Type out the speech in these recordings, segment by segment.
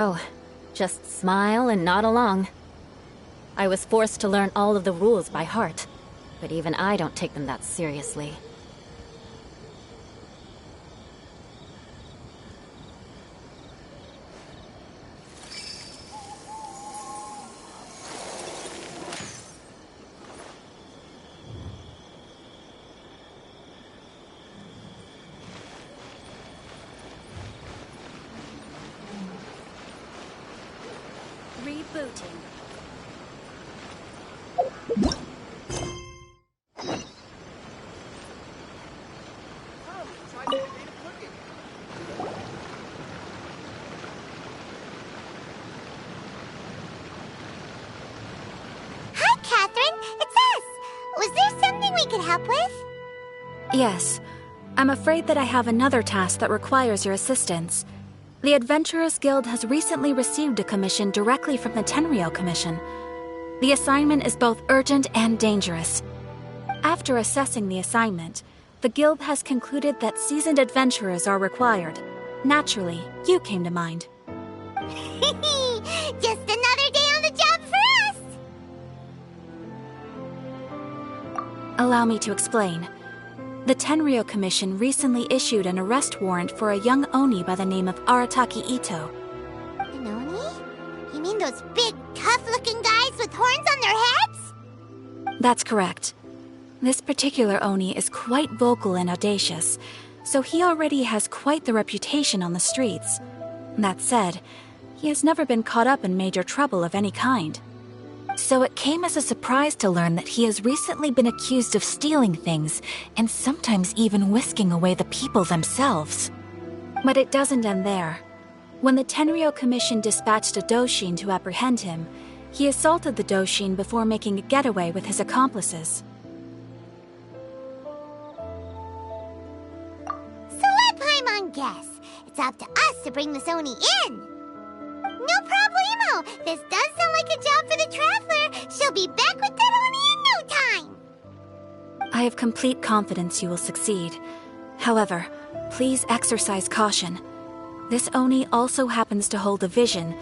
Oh, just smile and nod along. I was forced to learn all of the rules by heart, but even I don't take them that seriously. Rebooting. Hi, Catherine. It's us. Was there something we could help with? Yes. I'm afraid that I have another task that requires your assistance. The Adventurers Guild has recently received a commission directly from the Tenryou Commission. The assignment is both urgent and dangerous. After assessing the assignment, the Guild has concluded that seasoned adventurers are required. Naturally, you came to mind. Just another day on the job for us! Allow me to explain. The Tenryou Commission recently issued an arrest warrant for a young Oni by the name of Arataki Itto. An Oni? You mean those big, tough-looking guys with horns on their heads? That's correct. This particular Oni is quite vocal and audacious, so he already has quite the reputation on the streets. That said, he has never been caught up in major trouble of any kind. So it came as a surprise to learn that he has recently been accused of stealing things, and sometimes even whisking away the people themselves. But it doesn't end there. When the Tenryou Commission dispatched a Doshin to apprehend him, he assaulted the Doshin before making a getaway with his accomplices. So let Paimon guess. It's up to us to bring this Oni in. No problemo! This does sound like a job for the Traveler. She'll be back with that Oni in no time. I have complete confidence you will succeed. However, please exercise caution. This Oni also happens to hold a vision,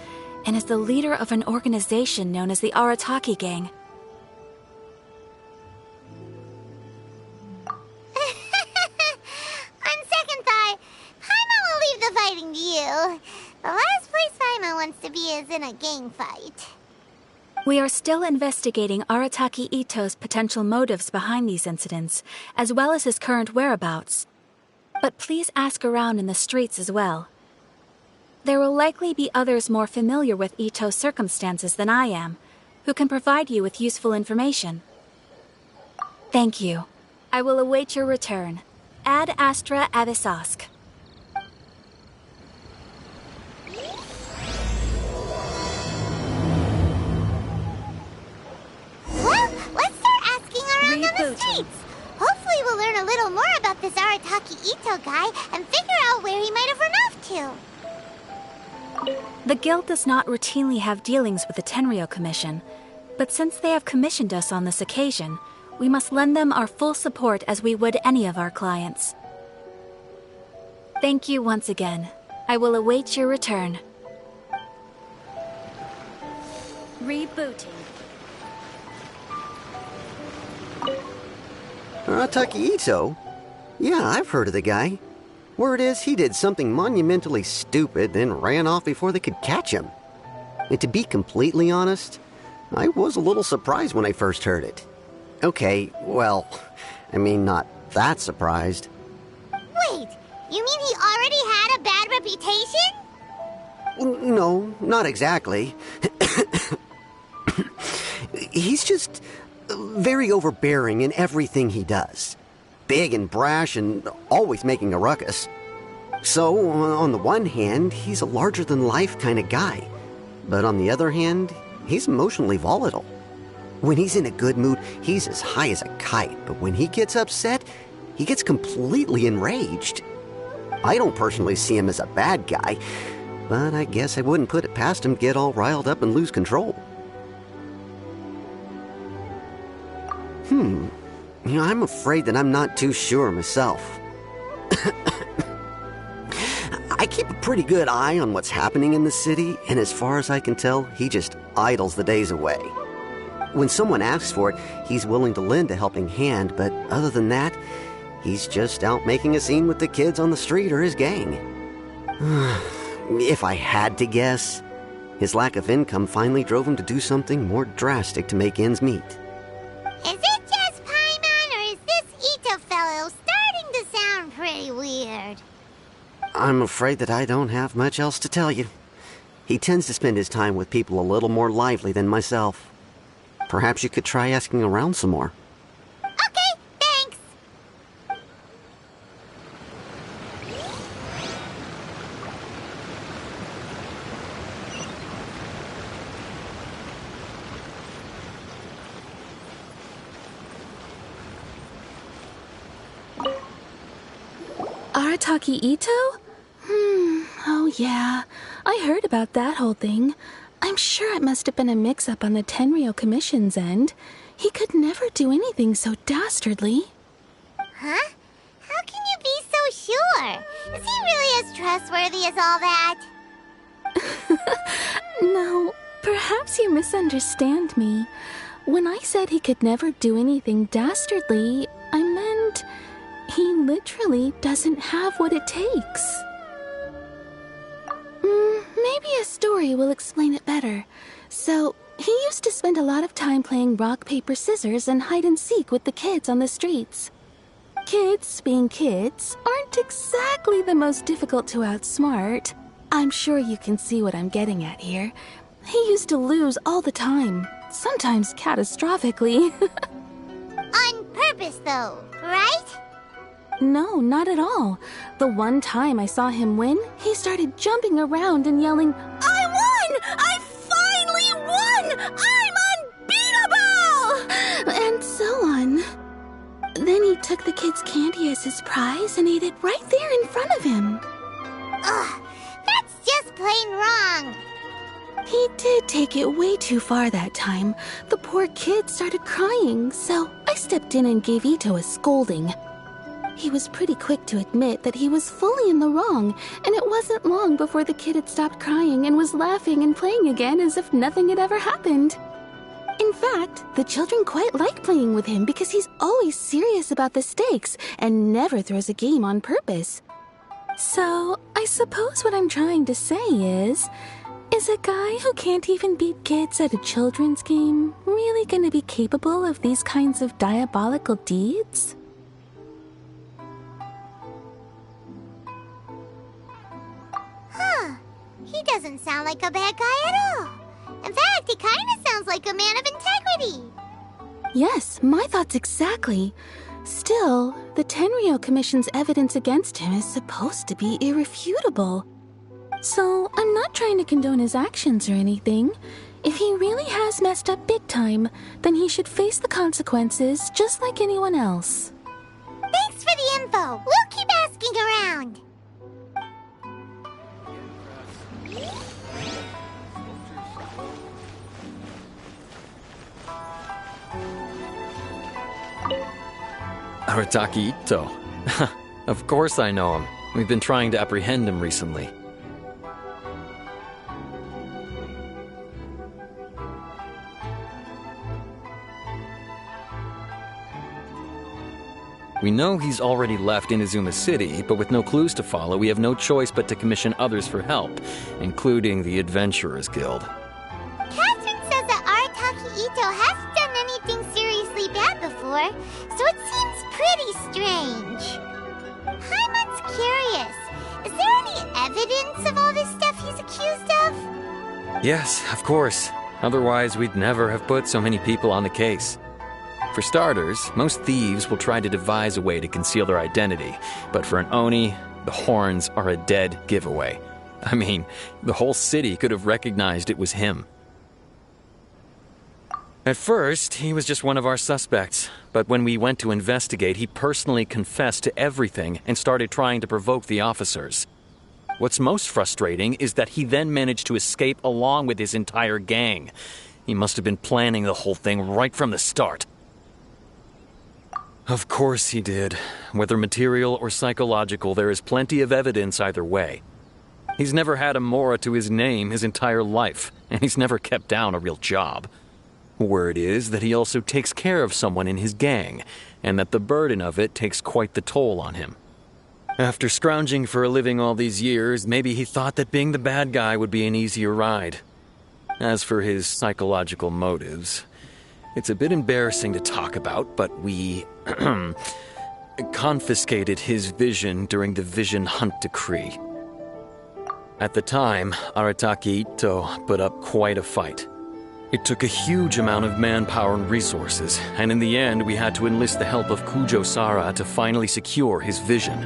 and is the leader of an organization known as the Arataki Gang. On second thought, Paimon will leave the fighting to you. The last place Paimon wants to be is in a gang fight. We are still investigating Arataki Itto's potential motives behind these incidents, as well as his current whereabouts. But please ask around in the streets as well. There will likely be others more familiar with Itto's circumstances than I am, who can provide you with useful information. Thank you. I will await your return. Ad Astra Avisask. Well, let's start asking around on the streets. Hopefully we'll learn a little more about this Arataki Itto guy and figure out where he might have run off to. The Guild does not routinely have dealings with the Tenryou Commission, but since they have commissioned us on this occasion, we must lend them our full support as we would any of our clients. Thank you once again. I will await your return. Rebooting. Arataki Itto? Yeah, I've heard of the guy. Word is he did something monumentally stupid, then ran off before they could catch him. And to be completely honest, I was a little surprised when I first heard it. Okay, well, I mean, not that surprised. Wait, you mean he already had a bad reputation? No, not exactly. He's just very overbearing in everything he does. Big and brash and always making a ruckus. So, on the one hand, he's a larger-than-life kind of guy. But on the other hand, he's emotionally volatile. When he's in a good mood, he's as high as a kite. But when he gets upset, he gets completely enraged. I don't personally see him as a bad guy, but I guess I wouldn't put it past him to get all riled up and lose control. I'm afraid that I'm not too sure myself. I keep a pretty good eye on what's happening in the city, and as far as I can tell, he just idles the days away. When someone asks for it, he's willing to lend a helping hand, but other than that, he's just out making a scene with the kids on the street or his gang. If I had to guess, his lack of income finally drove him to do something more drastic to make ends meet. Is it just Paimon, or is this Itto fellow starting to sound pretty weird? I'm afraid that I don't have much else to tell you. He tends to spend his time with people a little more lively than myself. Perhaps you could try asking around some more. Okay, thanks. Arataki Itto? Oh yeah. I heard about that whole thing. I'm sure it must have been a mix-up on the Tenryou Commission's end. He could never do anything so dastardly. Huh? How can you be so sure? Is he really as trustworthy as all that? No, perhaps you misunderstand me. When I said he could never do anything dastardly, I meant he literally doesn't have what it takes. Maybe a story will explain it better. So, he used to spend a lot of time playing rock, paper, scissors and hide and seek with the kids on the streets. Kids, being kids, aren't exactly the most difficult to outsmart. I'm sure you can see what I'm getting at here. He used to lose all the time, sometimes catastrophically. On purpose, though, right? No, not at all. The one time I saw him win, he started jumping around and yelling, "I won! I finally won! I'm unbeatable!" And so on. Then he took the kid's candy as his prize and ate it right there in front of him. Ugh, that's just plain wrong. He did take it way too far that time. The poor kid started crying, so I stepped in and gave Itto a scolding. He was pretty quick to admit that he was fully in the wrong, and it wasn't long before the kid had stopped crying and was laughing and playing again as if nothing had ever happened. In fact, the children quite like playing with him because he's always serious about the stakes and never throws a game on purpose. So, I suppose what I'm trying to say is a guy who can't even beat kids at a children's game really going to be capable of these kinds of diabolical deeds? He doesn't sound like a bad guy at all. In fact, he kind of sounds like a man of integrity. Yes, my thoughts exactly. Still, the Tenryou Commission's evidence against him is supposed to be irrefutable. So, I'm not trying to condone his actions or anything. If he really has messed up big time, then he should face the consequences just like anyone else. Thanks for the info. We'll keep asking around. Arataki Itto. Of course I know him. We've been trying to apprehend him recently. We know he's already left Inazuma City, but with no clues to follow, we have no choice but to commission others for help, including the Adventurers Guild. Catherine says that Arataki Itto hasn't done anything seriously bad before, so it seems pretty strange. Paimon's curious. Is there any evidence of all this stuff he's accused of? Yes, of course. Otherwise, we'd never have put so many people on the case. For starters, most thieves will try to devise a way to conceal their identity, but for an Oni, the horns are a dead giveaway. I mean, the whole city could have recognized it was him. At first, he was just one of our suspects, but when we went to investigate, he personally confessed to everything and started trying to provoke the officers. What's most frustrating is that he then managed to escape along with his entire gang. He must have been planning the whole thing right from the start. Of course he did. Whether material or psychological, there is plenty of evidence either way. He's never had a Mora to his name his entire life, and he's never kept down a real job. Word is that he also takes care of someone in his gang, and that the burden of it takes quite the toll on him. After scrounging for a living all these years, maybe he thought that being the bad guy would be an easier ride. As for his psychological motives, it's a bit embarrassing to talk about, but we confiscated his vision during the Vision Hunt Decree. At the time, Arataki Itto put up quite a fight. It took a huge amount of manpower and resources, and in the end we had to enlist the help of Kujo-Sara to finally secure his vision.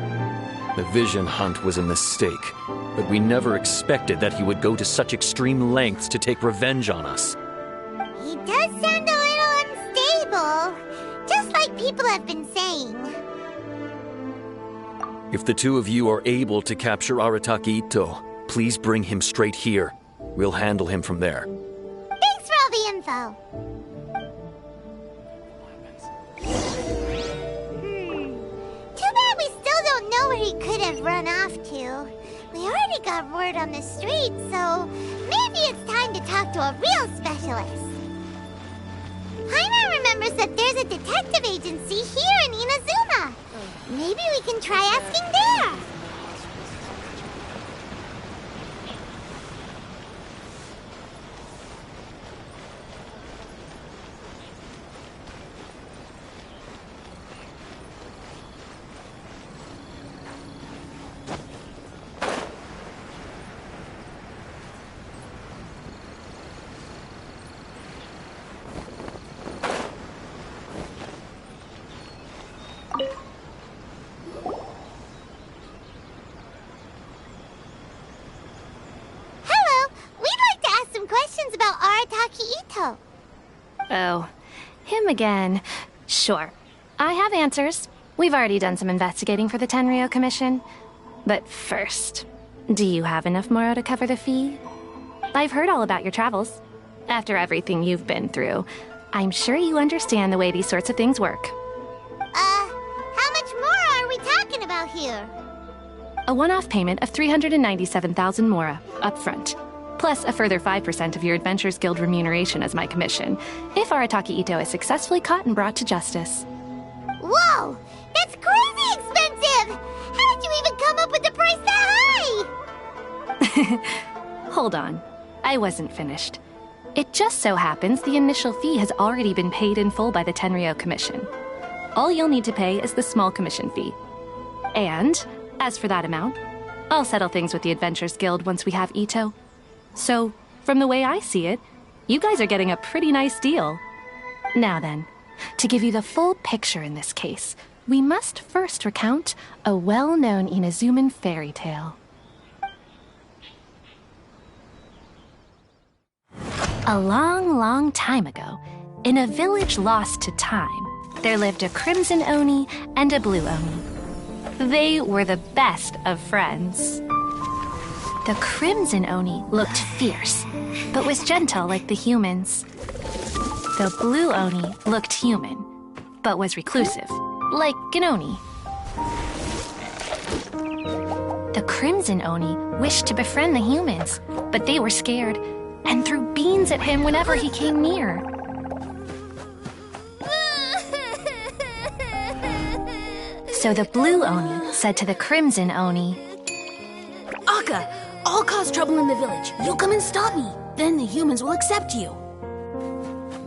The Vision Hunt was a mistake, but we never expected that he would go to such extreme lengths to take revenge on us. He does sound a little unstable, just like people have been saying. If the two of you are able to capture Arataki Itto, please bring him straight here. We'll handle him from there. Thanks for all the info. Too bad we still don't know where he could have run off to. We already got word on the street, so maybe it's time to talk to a real specialist. Paimon remembers that there's a detective agency here in Inazuma. Maybe we can try asking there. Oh, him again. Sure. I have answers. We've already done some investigating for the Tenryou Commission. But first, do you have enough Moro to cover the fee? I've heard all about your travels. After everything you've been through, I'm sure you understand the way these sorts of things work. How much more are we talking about here? A one-off payment of 397,000 Mora, up front. Plus a further 5% of your Adventurers Guild remuneration as my commission, if Arataki Itto is successfully caught and brought to justice. Whoa! That's crazy expensive! How did you even come up with the price that high? Hold on. I wasn't finished. It just so happens the initial fee has already been paid in full by the Tenryou Commission. All you'll need to pay is the small commission fee. And, as for that amount, I'll settle things with the Adventurers Guild once we have Itto. So, from the way I see it, you guys are getting a pretty nice deal. Now then, to give you the full picture in this case, we must first recount a well-known Inazuman fairy tale. A long, long time ago, in a village lost to time, there lived a Crimson Oni and a Blue Oni. They were the best of friends. The Crimson Oni looked fierce, but was gentle like the humans. The Blue Oni looked human, but was reclusive, like an Oni. The Crimson Oni wished to befriend the humans, but they were scared and threw beans at him whenever he came near. So the Blue Oni said to the Crimson Oni, Akka, I'll cause trouble in the village. You come and stop me. Then the humans will accept you.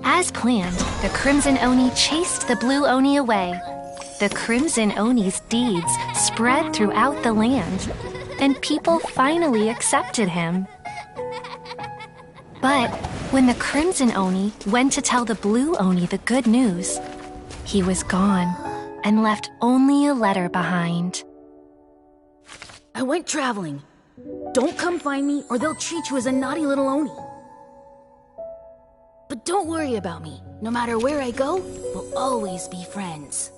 As planned, the Crimson Oni chased the Blue Oni away. The Crimson Oni's deeds spread throughout the land, and people finally accepted him. But when the Crimson Oni went to tell the Blue Oni the good news, he was gone and left only a letter behind. I went traveling. Don't come find me or they'll treat you as a naughty little Oni. But don't worry about me. No matter where I go, we'll always be friends.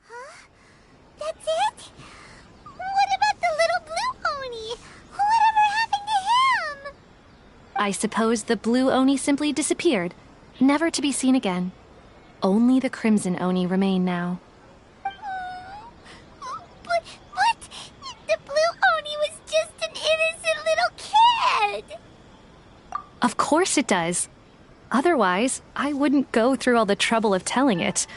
Huh? That's it? What about the little Blue Oni? Whatever happened to him? I suppose the Blue Oni simply disappeared, never to be seen again. Only the Crimson Oni remain now. But course it does. Otherwise, I wouldn't go through all the trouble of telling it.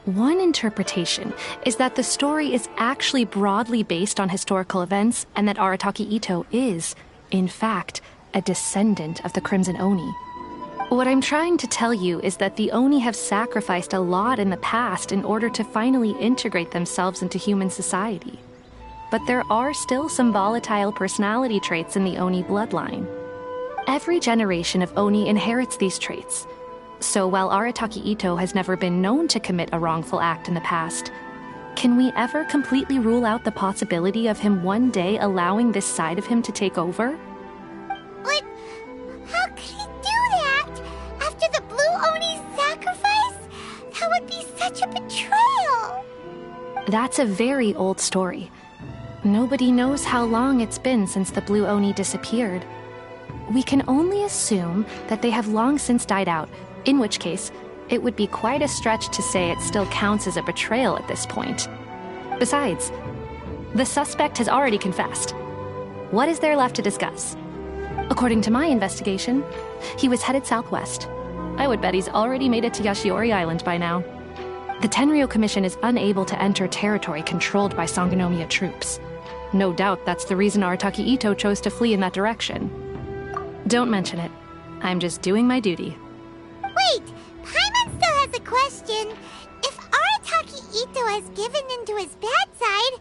One interpretation is that the story is actually broadly based on historical events and that Arataki Itto is, in fact, a descendant of the Crimson Oni. What I'm trying to tell you is that the Oni have sacrificed a lot in the past in order to finally integrate themselves into human society. But there are still some volatile personality traits in the Oni bloodline. Every generation of Oni inherits these traits. So while Arataki Itto has never been known to commit a wrongful act in the past, can we ever completely rule out the possibility of him one day allowing this side of him to take over? But how could he do that? After the Blue Oni's sacrifice? That would be such a betrayal! That's a very old story. Nobody knows how long it's been since the Blue Oni disappeared. We can only assume that they have long since died out, in which case, it would be quite a stretch to say it still counts as a betrayal at this point. Besides, the suspect has already confessed. What is there left to discuss? According to my investigation, he was headed southwest. I would bet he's already made it to Yashiori Island by now. The Tenryo Commission is unable to enter territory controlled by Sangonomiya troops. No doubt that's the reason Arataki Itto chose to flee in that direction. Don't mention it. I'm just doing my duty. Wait! Paimon still has a question. If Arataki Itto has given in to his bad side,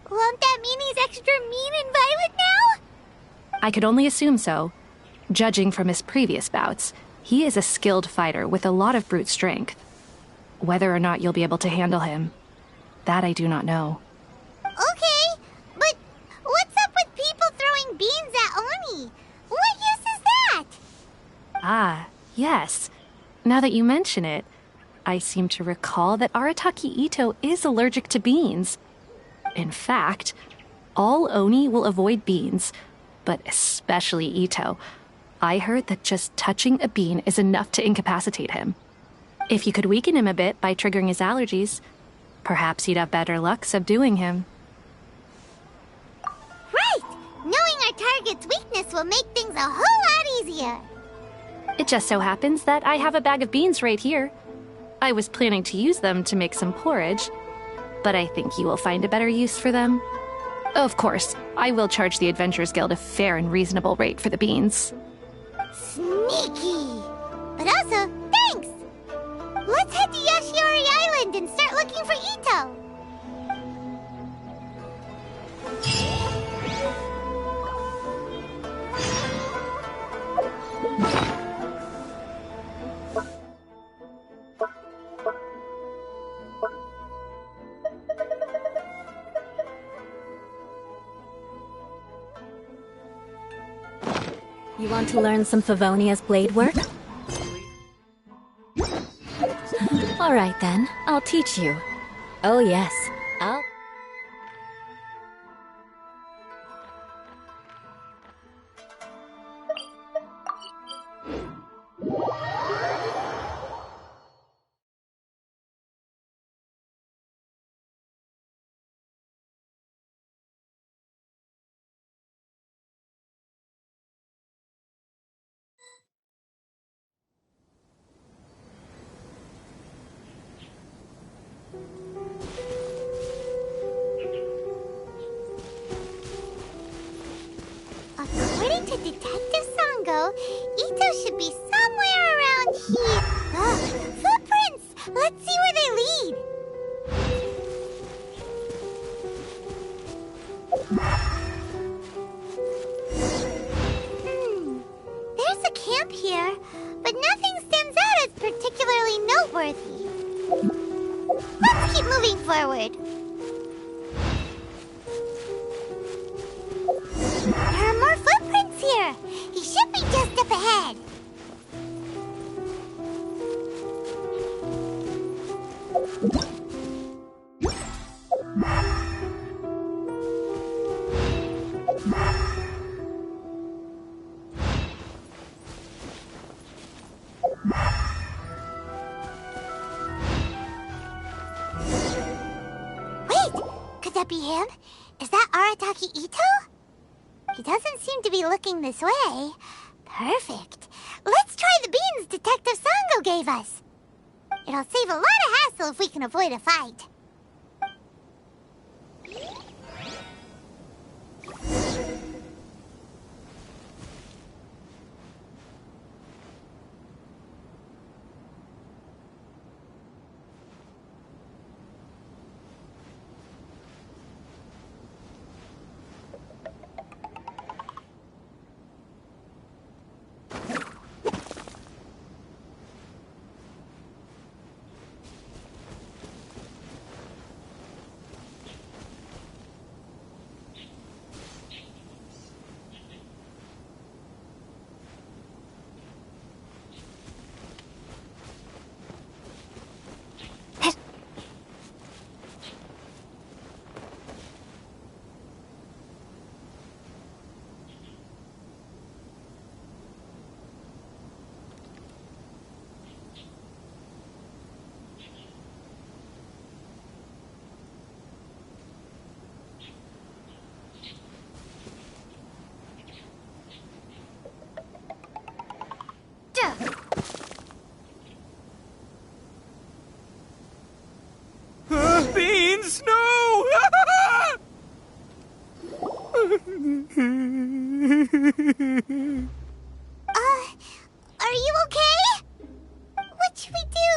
won't that mean he's extra mean and violent now? I could only assume so. Judging from his previous bouts, he is a skilled fighter with a lot of brute strength. Whether or not you'll be able to handle him, that I do not know. Okay, but what's up with people throwing beans at Oni? What use is that? Ah, yes. Now that you mention it, I seem to recall that Arataki Itto is allergic to beans. In fact, all Oni will avoid beans, but especially Itto. I heard that just touching a bean is enough to incapacitate him. If you could weaken him a bit by triggering his allergies, perhaps you'd have better luck subduing him. Right! Knowing our target's weakness will make things a whole lot easier. It just so happens that I have a bag of beans right here. I was planning to use them to make some porridge, but I think you will find a better use for them. Of course, I will charge the Adventurers Guild a fair and reasonable rate for the beans. Sneaky! But also, thanks! Let's head to Yashiori Island and start looking for Itto! You want to learn some Favonia's blade work? All right then, I'll teach you. Oh yes, I'll... According to Detective Sango, Itto should be somewhere around here. Footprints! Let's see where they lead. There's a camp here, but nothing stands out as particularly noteworthy. Let's keep moving forward. There are more footprints here. He should be just up ahead. Wait, could that be him? Is that Arataki Itto? He doesn't seem to be looking this way. Perfect. let's try the beans Detective Sango gave us. It'll save a lot of hassle if we can avoid a fight. Beans, no! Are you okay? What should we do?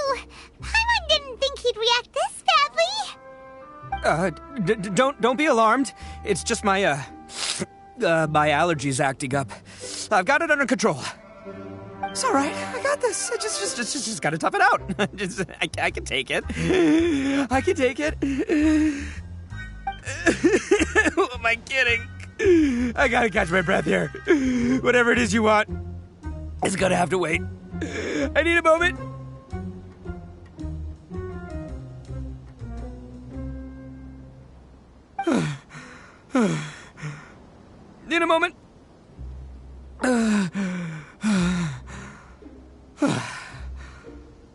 Paimon didn't think he'd react this badly. Don't be alarmed. It's just my my allergies acting up. I've got it under control. It's all right. I got this. I just gotta tough it out. I can take it. I can take it. Who am I kidding? I gotta catch my breath here. Whatever it is you want, it's gonna have to wait. I need a moment. Need a moment.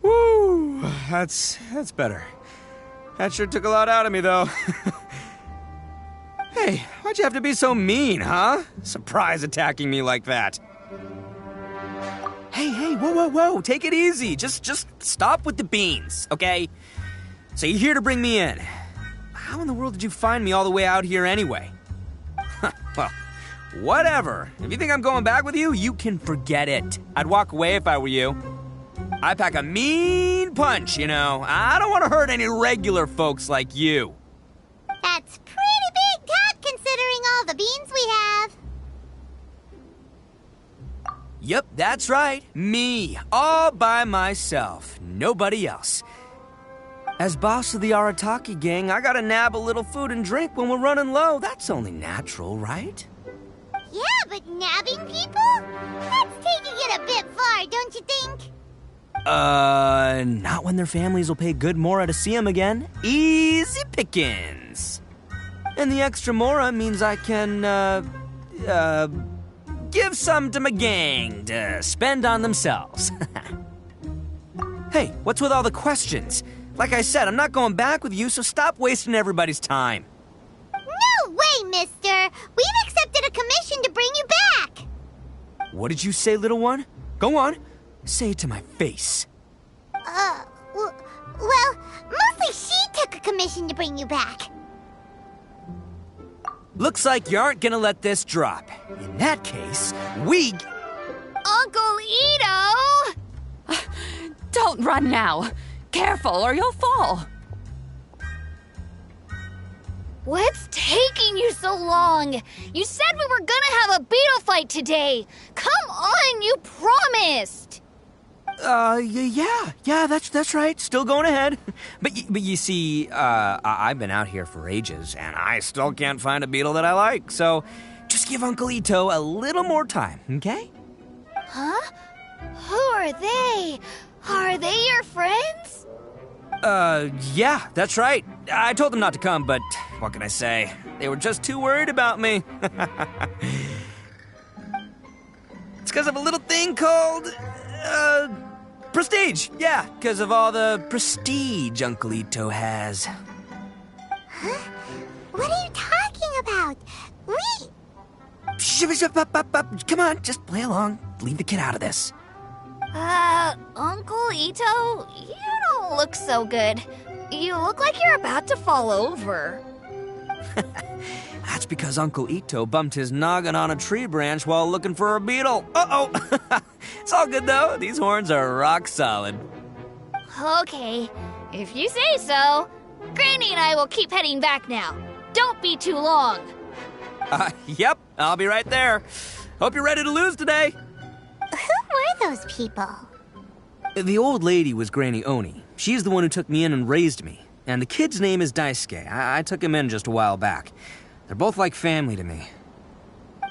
Woo, that's better. That sure took a lot out of me, though. Hey, why'd you have to be so mean, huh? Surprise attacking me like that. Hey, whoa, take it easy. Just stop with the beans, okay? So you're here to bring me in. How in the world did you find me all the way out here anyway? Well, whatever. If you think I'm going back with you, you can forget it. I'd walk away if I were you. I pack a mean punch, you know. I don't want to hurt any regular folks like you. That's pretty big talk considering all the beans we have. Yep, that's right. Me, all by myself. Nobody else. As boss of the Arataki gang, I gotta nab a little food and drink when we're running low. That's only natural, right? Yeah, but nabbing people? That's taking it a bit far, don't you think? Not when their families will pay good mora to see them again. Easy pickings. And the extra mora means I can, give some to my gang to spend on themselves. Hey, what's with all the questions? Like I said, I'm not going back with you, so stop wasting everybody's time. No way, mister! We've accepted a commission to bring you back! What did you say, little one? Go on. Say it to my face. Well, mostly she took a commission to bring you back. Looks like you aren't gonna let this drop. In that case, we... Uncle Itto! Don't run now. Careful or you'll fall. What's taking you so long? You said we were gonna have a beetle fight today. Come on, you promised. Yeah, that's right. Still going ahead. But you see, I've been out here for ages, and I still can't find a beetle that I like. So just give Uncle Itto a little more time, okay? Huh? Who are they? Are they your friends? Yeah, that's right. I told them not to come, but what can I say? They were just too worried about me. It's because of a little thing called, prestige. Yeah, because of all the prestige Uncle Itto has. Huh? What are you talking about? Come on, just play along. Leave the kid out of this. Uncle Itto, you don't look so good. You look like you're about to fall over. That's because Uncle Itto bumped his noggin on a tree branch while looking for a beetle. Uh-oh! It's all good, though. These horns are rock solid. Okay, if you say so. Granny and I will keep heading back now. Don't be too long. Yep, I'll be right there. Hope you're ready to lose today. Who were those people? The old lady was Granny Oni. She's the one who took me in and raised me. And the kid's name is Daisuke. I took him in just a while back. They're both like family to me.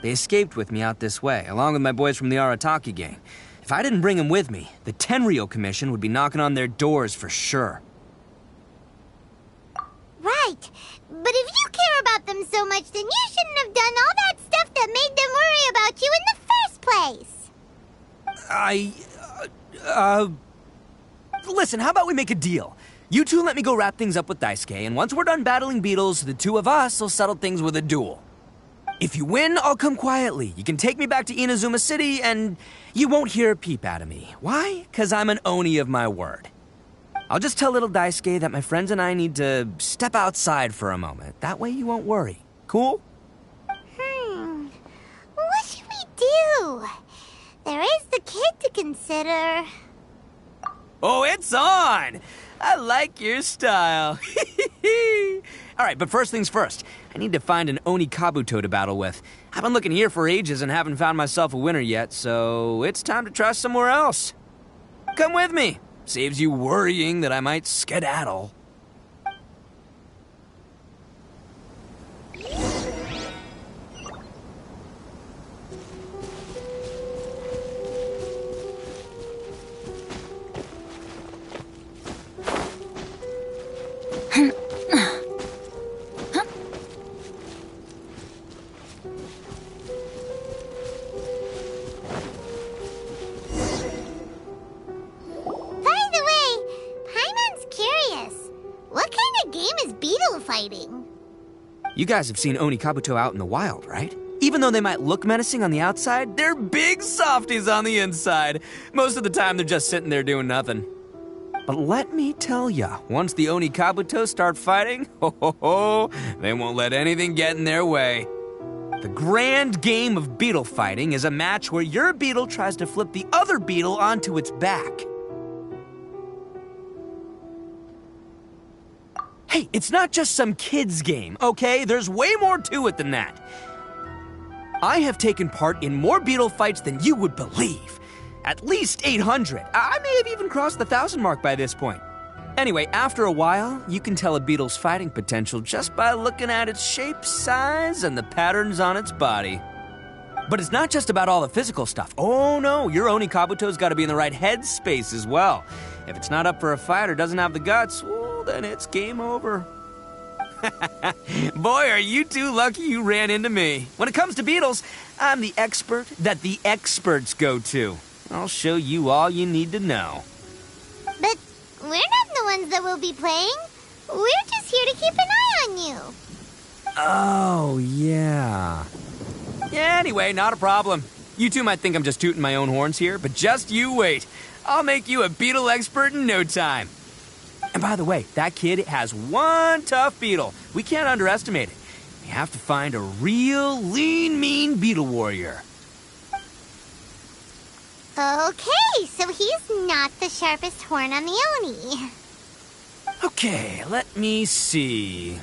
They escaped with me out this way, along with my boys from the Arataki gang. If I didn't bring them with me, the Tenryou Commission would be knocking on their doors for sure. Right. But if you care about them so much, then you shouldn't have done all that stuff that made them worry about you in the first place. Listen, how about we make a deal? You two let me go wrap things up with Daisuke, and once we're done battling beetles, the two of us will settle things with a duel. If you win, I'll come quietly. You can take me back to Inazuma City, and you won't hear a peep out of me. Why? 'Cause I'm an Oni of my word. I'll just tell little Daisuke that my friends and I need to step outside for a moment. That way you won't worry. Cool? What should we do? There is the kid to consider. Oh, it's on! I like your style. All right, but first things first. I need to find an Oni Kabuto to battle with. I've been looking here for ages and haven't found myself a winner yet, so it's time to try somewhere else. Come with me. Saves you worrying that I might skedaddle. You guys have seen Oni Kabuto out in the wild, right? Even though they might look menacing on the outside, they're big softies on the inside. Most of the time, they're just sitting there doing nothing. But let me tell ya, once the Oni Kabuto start fighting, they won't let anything get in their way. The grand game of beetle fighting is a match where your beetle tries to flip the other beetle onto its back. Hey, it's not just some kid's game, okay? There's way more to it than that. I have taken part in more beetle fights than you would believe. At least 800. I may have even crossed the 1,000 mark by this point. Anyway, after a while, you can tell a beetle's fighting potential just by looking at its shape, size, and the patterns on its body. But it's not just about all the physical stuff. Oh no, your Oni Kabuto's got to be in the right headspace as well. If it's not up for a fight or doesn't have the guts, well, then it's game over. Boy, are you two lucky you ran into me. When it comes to beetles, I'm the expert that the experts go to. I'll show you all you need to know. But we're not the ones that will be playing. We're just here to keep an eye on you. Oh, yeah. Yeah, anyway, not a problem. You two might think I'm just tooting my own horns here, but just you wait. I'll make you a beetle expert in no time. And by the way, that kid has one tough beetle. We can't underestimate it. We have to find a real lean, mean beetle warrior. Okay, so he's not the sharpest horn on the Oni. Okay, let me see.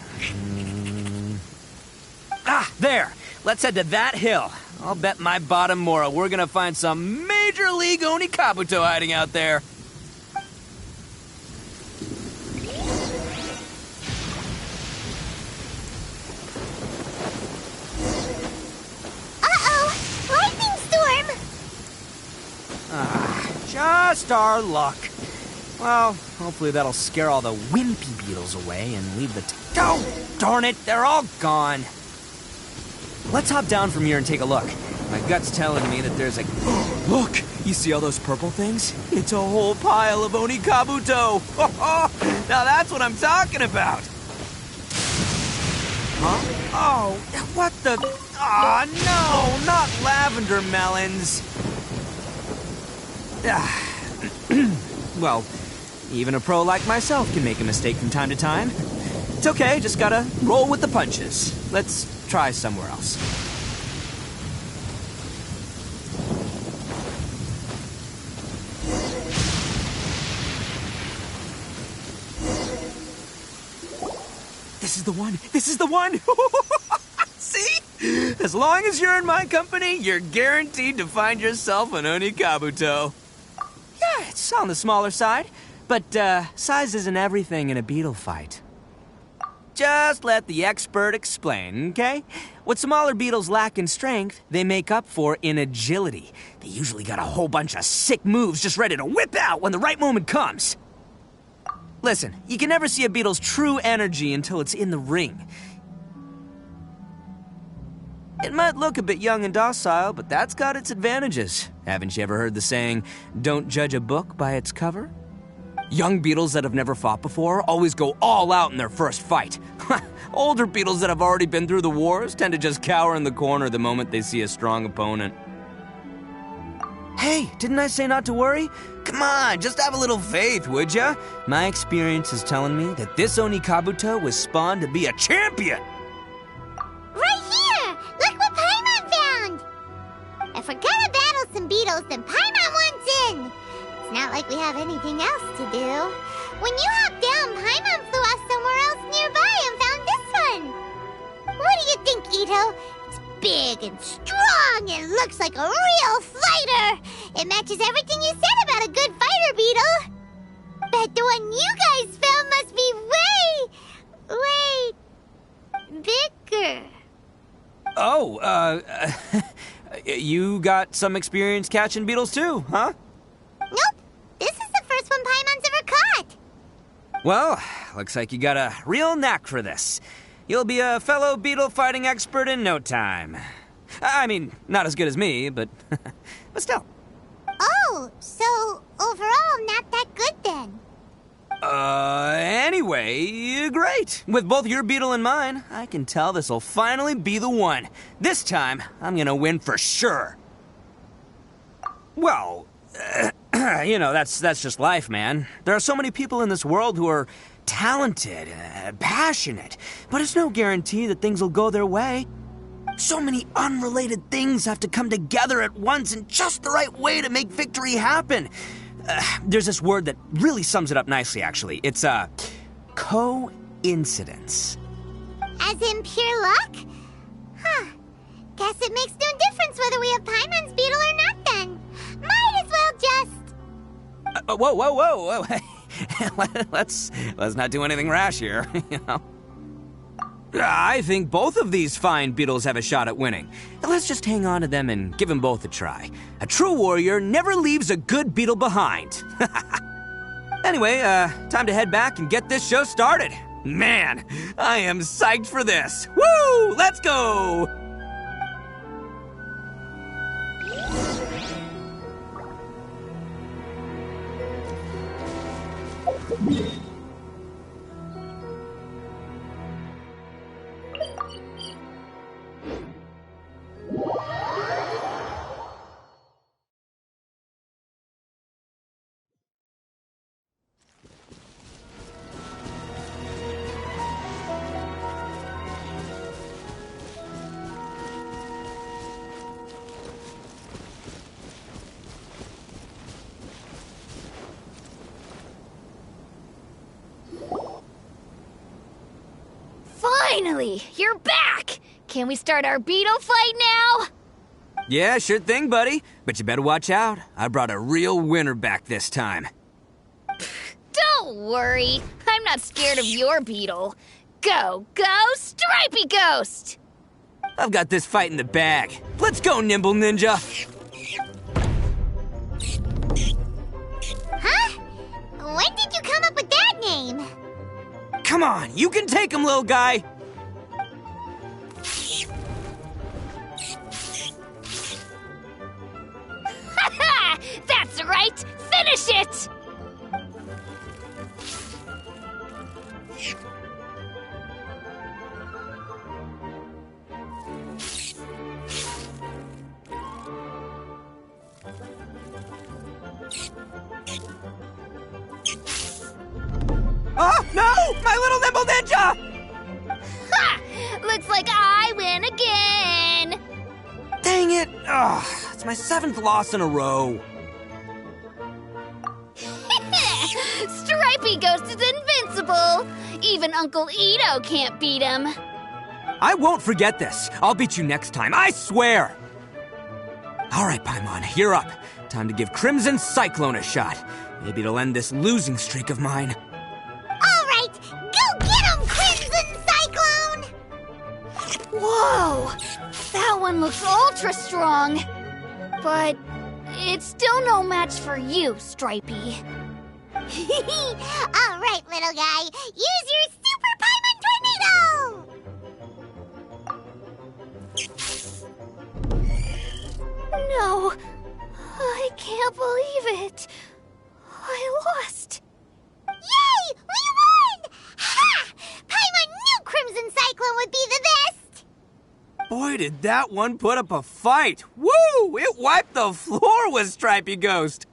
Ah, there. Let's head to that hill. I'll bet my bottom moral we're gonna find some major league Oni Kabuto hiding out there. Just our luck. Well, hopefully that'll scare all the wimpy beetles away and leave the oh, darn it, they're all gone. Let's hop down from here and take a look. My gut's telling me that there's a... Look! You see all those purple things? It's a whole pile of Oni Kabuto! Now that's what I'm talking about! Huh? Oh, what the... Oh, no! Not lavender melons! Well, even a pro like myself can make a mistake from time to time. It's okay, just gotta roll with the punches. Let's try somewhere else. This is the one! This is the one! See? As long as you're in my company, you're guaranteed to find yourself an Onikabuto. Yeah, it's on the smaller side, but size isn't everything in a beetle fight. Just let the expert explain, okay? What smaller beetles lack in strength, they make up for in agility. They usually got a whole bunch of sick moves just ready to whip out when the right moment comes. Listen, you can never see a beetle's true energy until it's in the ring. It might look a bit young and docile, but that's got its advantages. Haven't you ever heard the saying, don't judge a book by its cover? Young beetles that have never fought before always go all out in their first fight. Older beetles that have already been through the wars tend to just cower in the corner the moment they see a strong opponent. Hey, didn't I say not to worry? Come on, just have a little faith, would ya? My experience is telling me that this Onikabuto was spawned to be a champion! Right here! Look what Paimon found! If we're gonna battle some beetles, then Paimon wants in! It's not like we have anything else to do. When you hopped down, Paimon flew off somewhere else nearby and found this one! What do you think, Itto? It's big and strong and looks like a real fighter! It matches everything you said about a good fighter beetle! Bet the one you guys found must be way bigger. Oh, you got some experience catching beetles too, huh? Nope. This is the first one Paimon's ever caught. Well, looks like you got a real knack for this. You'll be a fellow beetle fighting expert in no time. I mean, not as good as me, but still. Oh, so overall not that good then. Anyway, great. With both your beetle and mine, I can tell this'll finally be the one. This time, I'm gonna win for sure. Well, you know, that's just life, man. There are so many people in this world who are talented, passionate, but it's no guarantee that things will go their way. So many unrelated things have to come together at once in just the right way to make victory happen. There's this word that really sums it up nicely, actually. It's, coincidence. As in pure luck? Huh. Guess it makes no difference whether we have Paimon's beetle or not then. Might as well just... Whoa. Let's not do anything rash here, you know. I think both of these fine beetles have a shot at winning. Let's just hang on to them and give them both a try. A true warrior never leaves a good beetle behind. Anyway, time to head back and get this show started. Man, I am psyched for this. Woo! Let's go! Finally, you're back! Can we start our beetle fight now? Yeah, sure thing, buddy. But you better watch out. I brought a real winner back this time. Don't worry. I'm not scared of your beetle. Go, Stripey Ghost! I've got this fight in the bag. Let's go, Nimble Ninja! Huh? When did you come up with that name? Come on, you can take him, little guy! That's right! Finish it! No! My little nimble ninja! Ha! Looks like I win again! Dang it! Ugh, it's my 7th loss in a row. Stripey Ghost is invincible! Even Uncle Itto can't beat him. I won't forget this. I'll beat you next time, I swear! Alright, Paimon, you're up. Time to give Crimson Cyclone a shot. Maybe it'll end this losing streak of mine. Alright, go get him, Crimson Cyclone! Whoa! That one looks ultra strong. But it's still no match for you, Stripey. Alright, little guy, use your Super Paimon Tornado! No, I can't believe it. I lost. Yay! We won! Ha! Paimon knew Crimson Cyclone would be the best! Boy, did that one put up a fight. Woo! It wiped the floor with Stripey Ghost.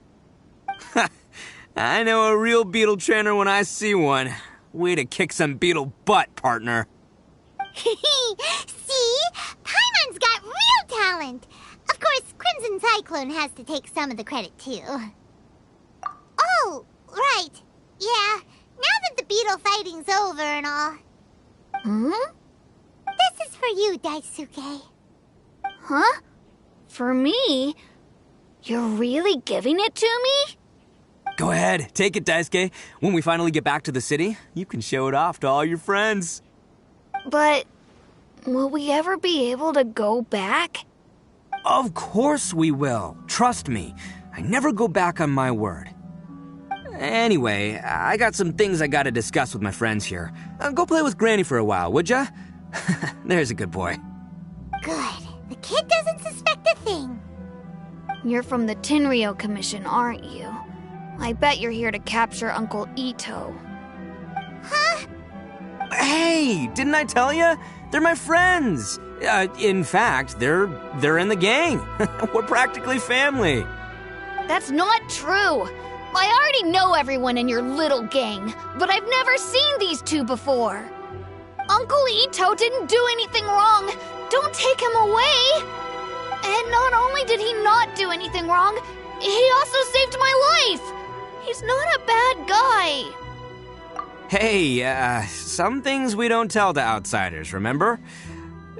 I know a real beetle trainer when I see one. Way to kick some beetle butt, partner. See? Paimon's got real talent. Of course, Crimson Cyclone has to take some of the credit, too. Oh, right. Yeah, now that the beetle fighting's over and all. This is for you, Daisuke. Huh? For me? You're really giving it to me? Go ahead, take it, Daisuke. When we finally get back to the city, you can show it off to all your friends. But will we ever be able to go back? Of course we will. Trust me. I never go back on my word. Anyway, I got some things I gotta discuss with my friends here. Go play with Granny for a while, would ya? There's a good boy. Good. The kid doesn't suspect a thing. You're from the Tenryou Commission, aren't you? I bet you're here to capture Uncle Itto. Huh? Hey, didn't I tell ya? They're my friends. In fact, they're in the gang. We're practically family. That's not true. I already know everyone in your little gang, but I've never seen these two before. Uncle Itto didn't do anything wrong. Don't take him away. And not only did he not do anything wrong, he also saved my life. He's not a bad guy. Hey, some things we don't tell to outsiders, remember?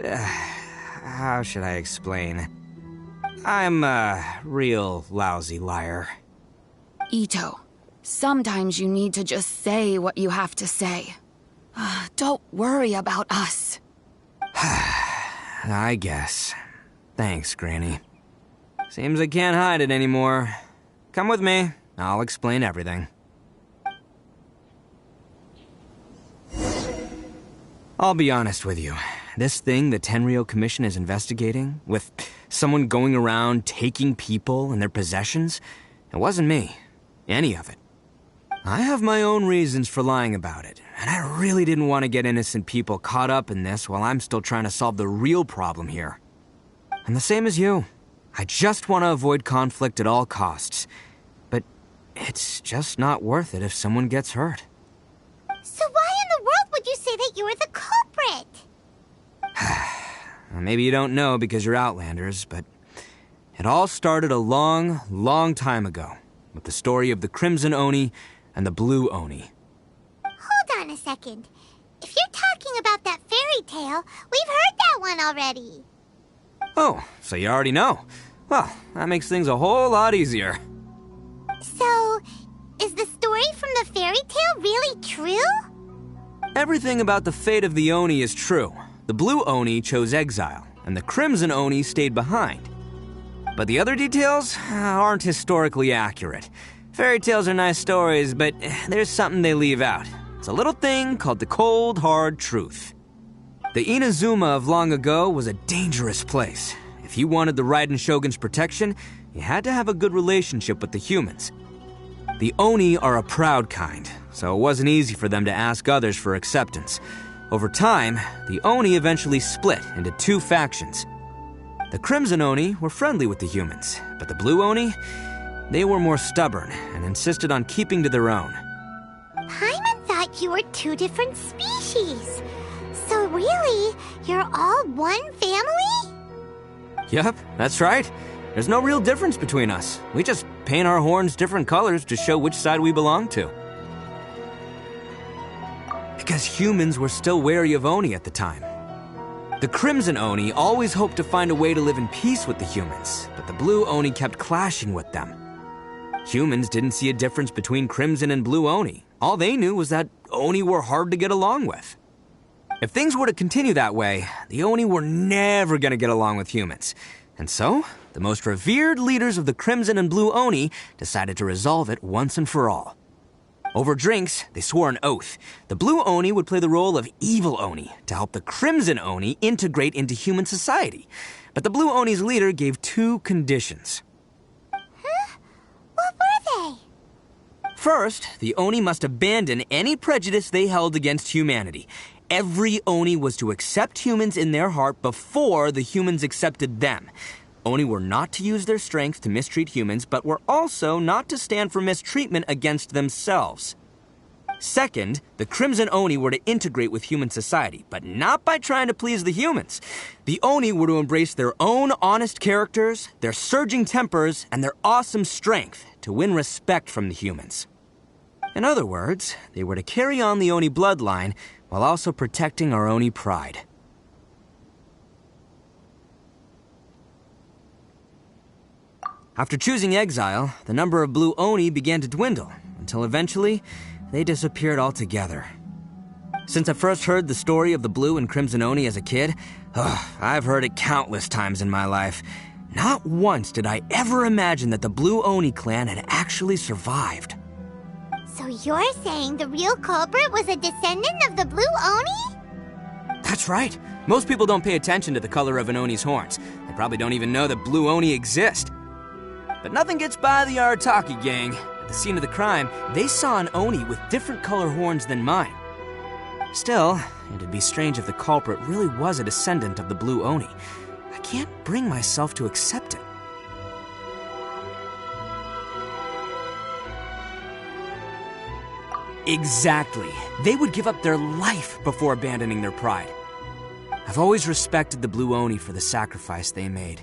How should I explain? I'm a real lousy liar. Itto, sometimes you need to just say what you have to say. Don't worry about us. I guess. Thanks, Granny. Seems I can't hide it anymore. Come with me. I'll explain everything. I'll be honest with you. This thing the Tenryou Commission is investigating, with someone going around taking people and their possessions, it wasn't me. Any of it. I have my own reasons for lying about it, and I really didn't want to get innocent people caught up in this while I'm still trying to solve the real problem here. And the same as you. I just want to avoid conflict at all costs. But it's just not worth it if someone gets hurt. So why in the world would you say that you were the culprit? Maybe you don't know because you're Outlanders, but it all started a long, long time ago with the story of the Crimson Oni and the Blue Oni. Hold on a second. If you're talking about that fairy tale, we've heard that one already. Oh, so you already know. Well, that makes things a whole lot easier. So, is the story from the fairy tale really true? Everything about the fate of the Oni is true. The Blue Oni chose exile, and the Crimson Oni stayed behind. But the other details aren't historically accurate. Fairy tales are nice stories, but there's something they leave out. It's a little thing called the cold, hard truth. The Inazuma of long ago was a dangerous place. If you wanted the Raiden Shogun's protection, you had to have a good relationship with the humans. The Oni are a proud kind, so it wasn't easy for them to ask others for acceptance. Over time, the Oni eventually split into two factions. The Crimson Oni were friendly with the humans, but the Blue Oni, they were more stubborn and insisted on keeping to their own. Paimon thought You are two different species. So really, you're all one family? Yep, that's right. There's no real difference between us. We just paint our horns different colors to show which side we belong to. Because humans were still wary of Oni at the time. The Crimson Oni always hoped to find a way to live in peace with the humans, but the Blue Oni kept clashing with them. Humans didn't see a difference between Crimson and Blue Oni. All they knew was that Oni were hard to get along with. If things were to continue that way, the Oni were never going to get along with humans. And so, the most revered leaders of the Crimson and Blue Oni decided to resolve it once and for all. Over drinks, they swore an oath. The Blue Oni would play the role of evil Oni to help the Crimson Oni integrate into human society. But the Blue Oni's leader gave 2 conditions. Huh? What were they? First, the Oni must abandon any prejudice they held against humanity. Every Oni was to accept humans in their heart before the humans accepted them. Oni were not to use their strength to mistreat humans, but were also not to stand for mistreatment against themselves. Second, the Crimson Oni were to integrate with human society, but not by trying to please the humans. The Oni were to embrace their own honest characters, their surging tempers, and their awesome strength to win respect from the humans. In other words, they were to carry on the Oni bloodline while also protecting our Oni pride. After choosing exile, the number of Blue Oni began to dwindle, until eventually, they disappeared altogether. Since I first heard the story of the Blue and Crimson Oni as a kid, I've heard it countless times in my life. Not once did I ever imagine that the Blue Oni clan had actually survived. So you're saying the real culprit was a descendant of the Blue Oni? That's right. Most people don't pay attention to the color of an Oni's horns. They probably don't even know that Blue Oni exist. But nothing gets by the Arataki gang. At the scene of the crime, they saw an Oni with different color horns than mine. Still, it'd be strange if the culprit really was a descendant of the Blue Oni. I can't bring myself to accept it. Exactly. They would give up their life before abandoning their pride. I've always respected the Blue Oni for the sacrifice they made.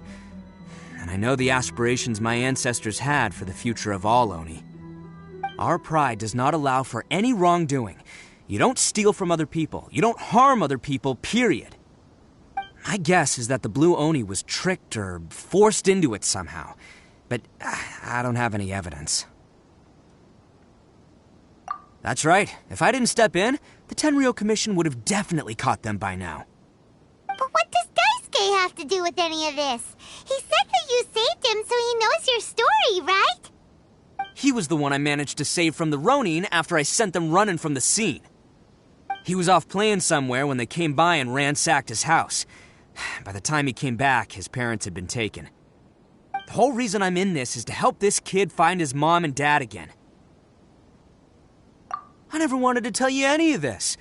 And I know the aspirations my ancestors had for the future of all Oni. Our pride does not allow for any wrongdoing. You don't steal from other people. You don't harm other people, period. My guess is that the Blue Oni was tricked or forced into it somehow. But I don't have any evidence. That's right. If I didn't step in, the Tenryou Commission would have definitely caught them by now. But what does Daisuke have to do with any of this? He said that you saved him so he knows your story, right? He was the one I managed to save from the Ronin after I sent them running from the scene. He was off playing somewhere when they came by and ransacked his house. By the time he came back, his parents had been taken. The whole reason I'm in this is to help this kid find his mom and dad again. I never wanted to tell you any of this.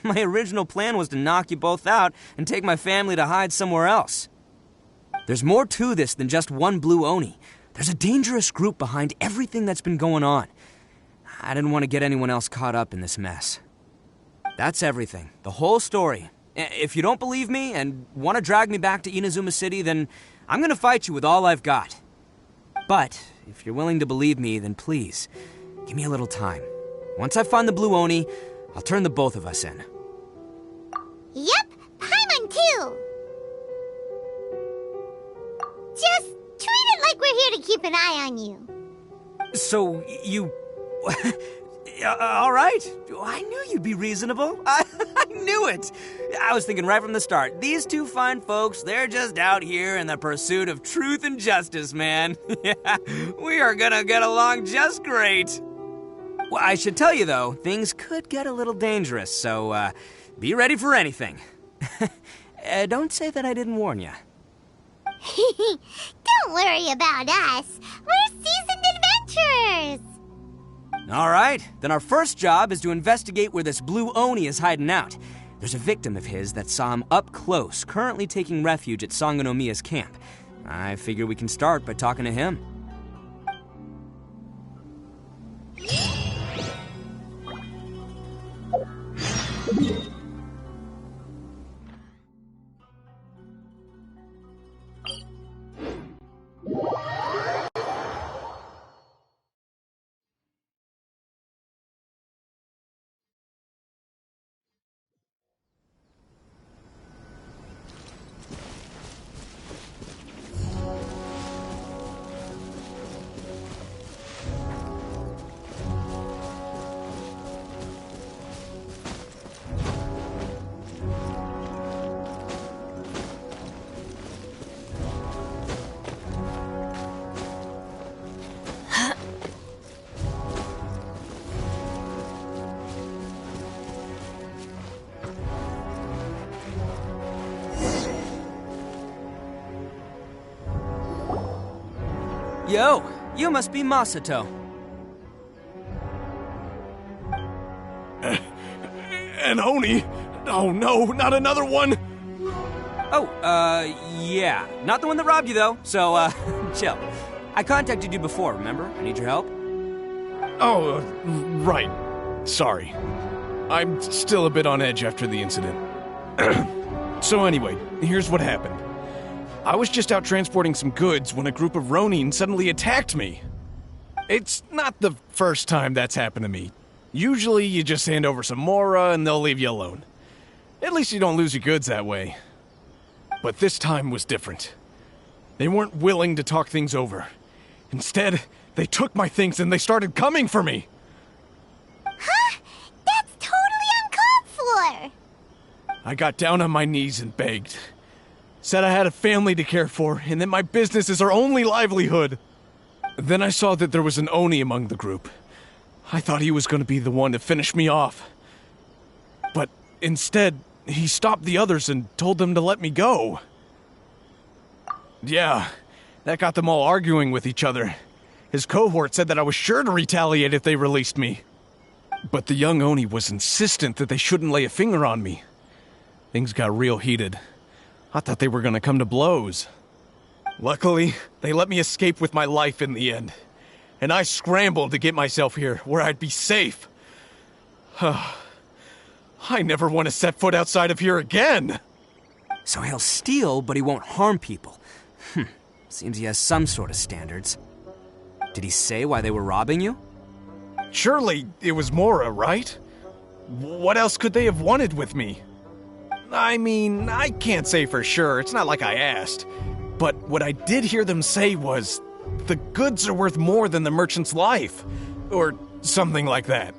My original plan was to knock you both out and take my family to hide somewhere else. There's more to this than just one Blue Oni. There's a dangerous group behind everything that's been going on. I didn't want to get anyone else caught up in this mess. That's everything. The whole story. If you don't believe me and want to drag me back to Inazuma City, then I'm going to fight you with all I've got. But if you're willing to believe me, then please, give me a little time. Once I find the Blue Oni, I'll turn the both of us in. Yep, Paimon too. Just treat it like we're here to keep an eye on you. So, you... all right. I knew you'd be reasonable. I knew it. I was thinking right from the start, these two fine folks, they're just out here in the pursuit of truth and justice, man. Yeah, we are gonna get along just great. Well, I should tell you, though, things could get a little dangerous, so be ready for anything. Don't say that I didn't warn you. Don't worry about us. We're seasoned adventurers. All right, then our first job is to investigate where this Blue Oni is hiding out. There's a victim of his that saw him up close, currently taking refuge at Sangonomiya's camp. I figure we can start by talking to him. Yo, you must be Masato. An Oni? Oh no, not another one! Oh, yeah. Not the one that robbed you, though, so, chill. I contacted you before, remember? I need your help. Oh, right. Sorry. I'm still a bit on edge after the incident. So anyway, here's what happened. I was just out transporting some goods when a group of Ronin suddenly attacked me. It's not the first time that's happened to me. Usually you just hand over some Mora and they'll leave you alone. At least you don't lose your goods that way. But this time was different. They weren't willing to talk things over. Instead, they took my things and they started coming for me. Huh? That's totally uncalled for! I got down on my knees and begged. Said I had a family to care for, and that my business is our only livelihood. Then I saw that there was an Oni among the group. I thought he was going to be the one to finish me off. But instead, he stopped the others and told them to let me go. Yeah, that got them all arguing with each other. His cohort said that I was sure to retaliate if they released me. But the young Oni was insistent that they shouldn't lay a finger on me. Things got real heated. I thought they were going to come to blows. Luckily, they let me escape with my life in the end. And I scrambled to get myself here, where I'd be safe. I never want to set foot outside of here again! So he'll steal, but he won't harm people. Seems he has some sort of standards. Did he say why they were robbing you? Surely it was Mora, right? What else could they have wanted with me? I mean, I can't say for sure, it's not like I asked. But what I did hear them say was, the goods are worth more than the merchant's life. Or something like that.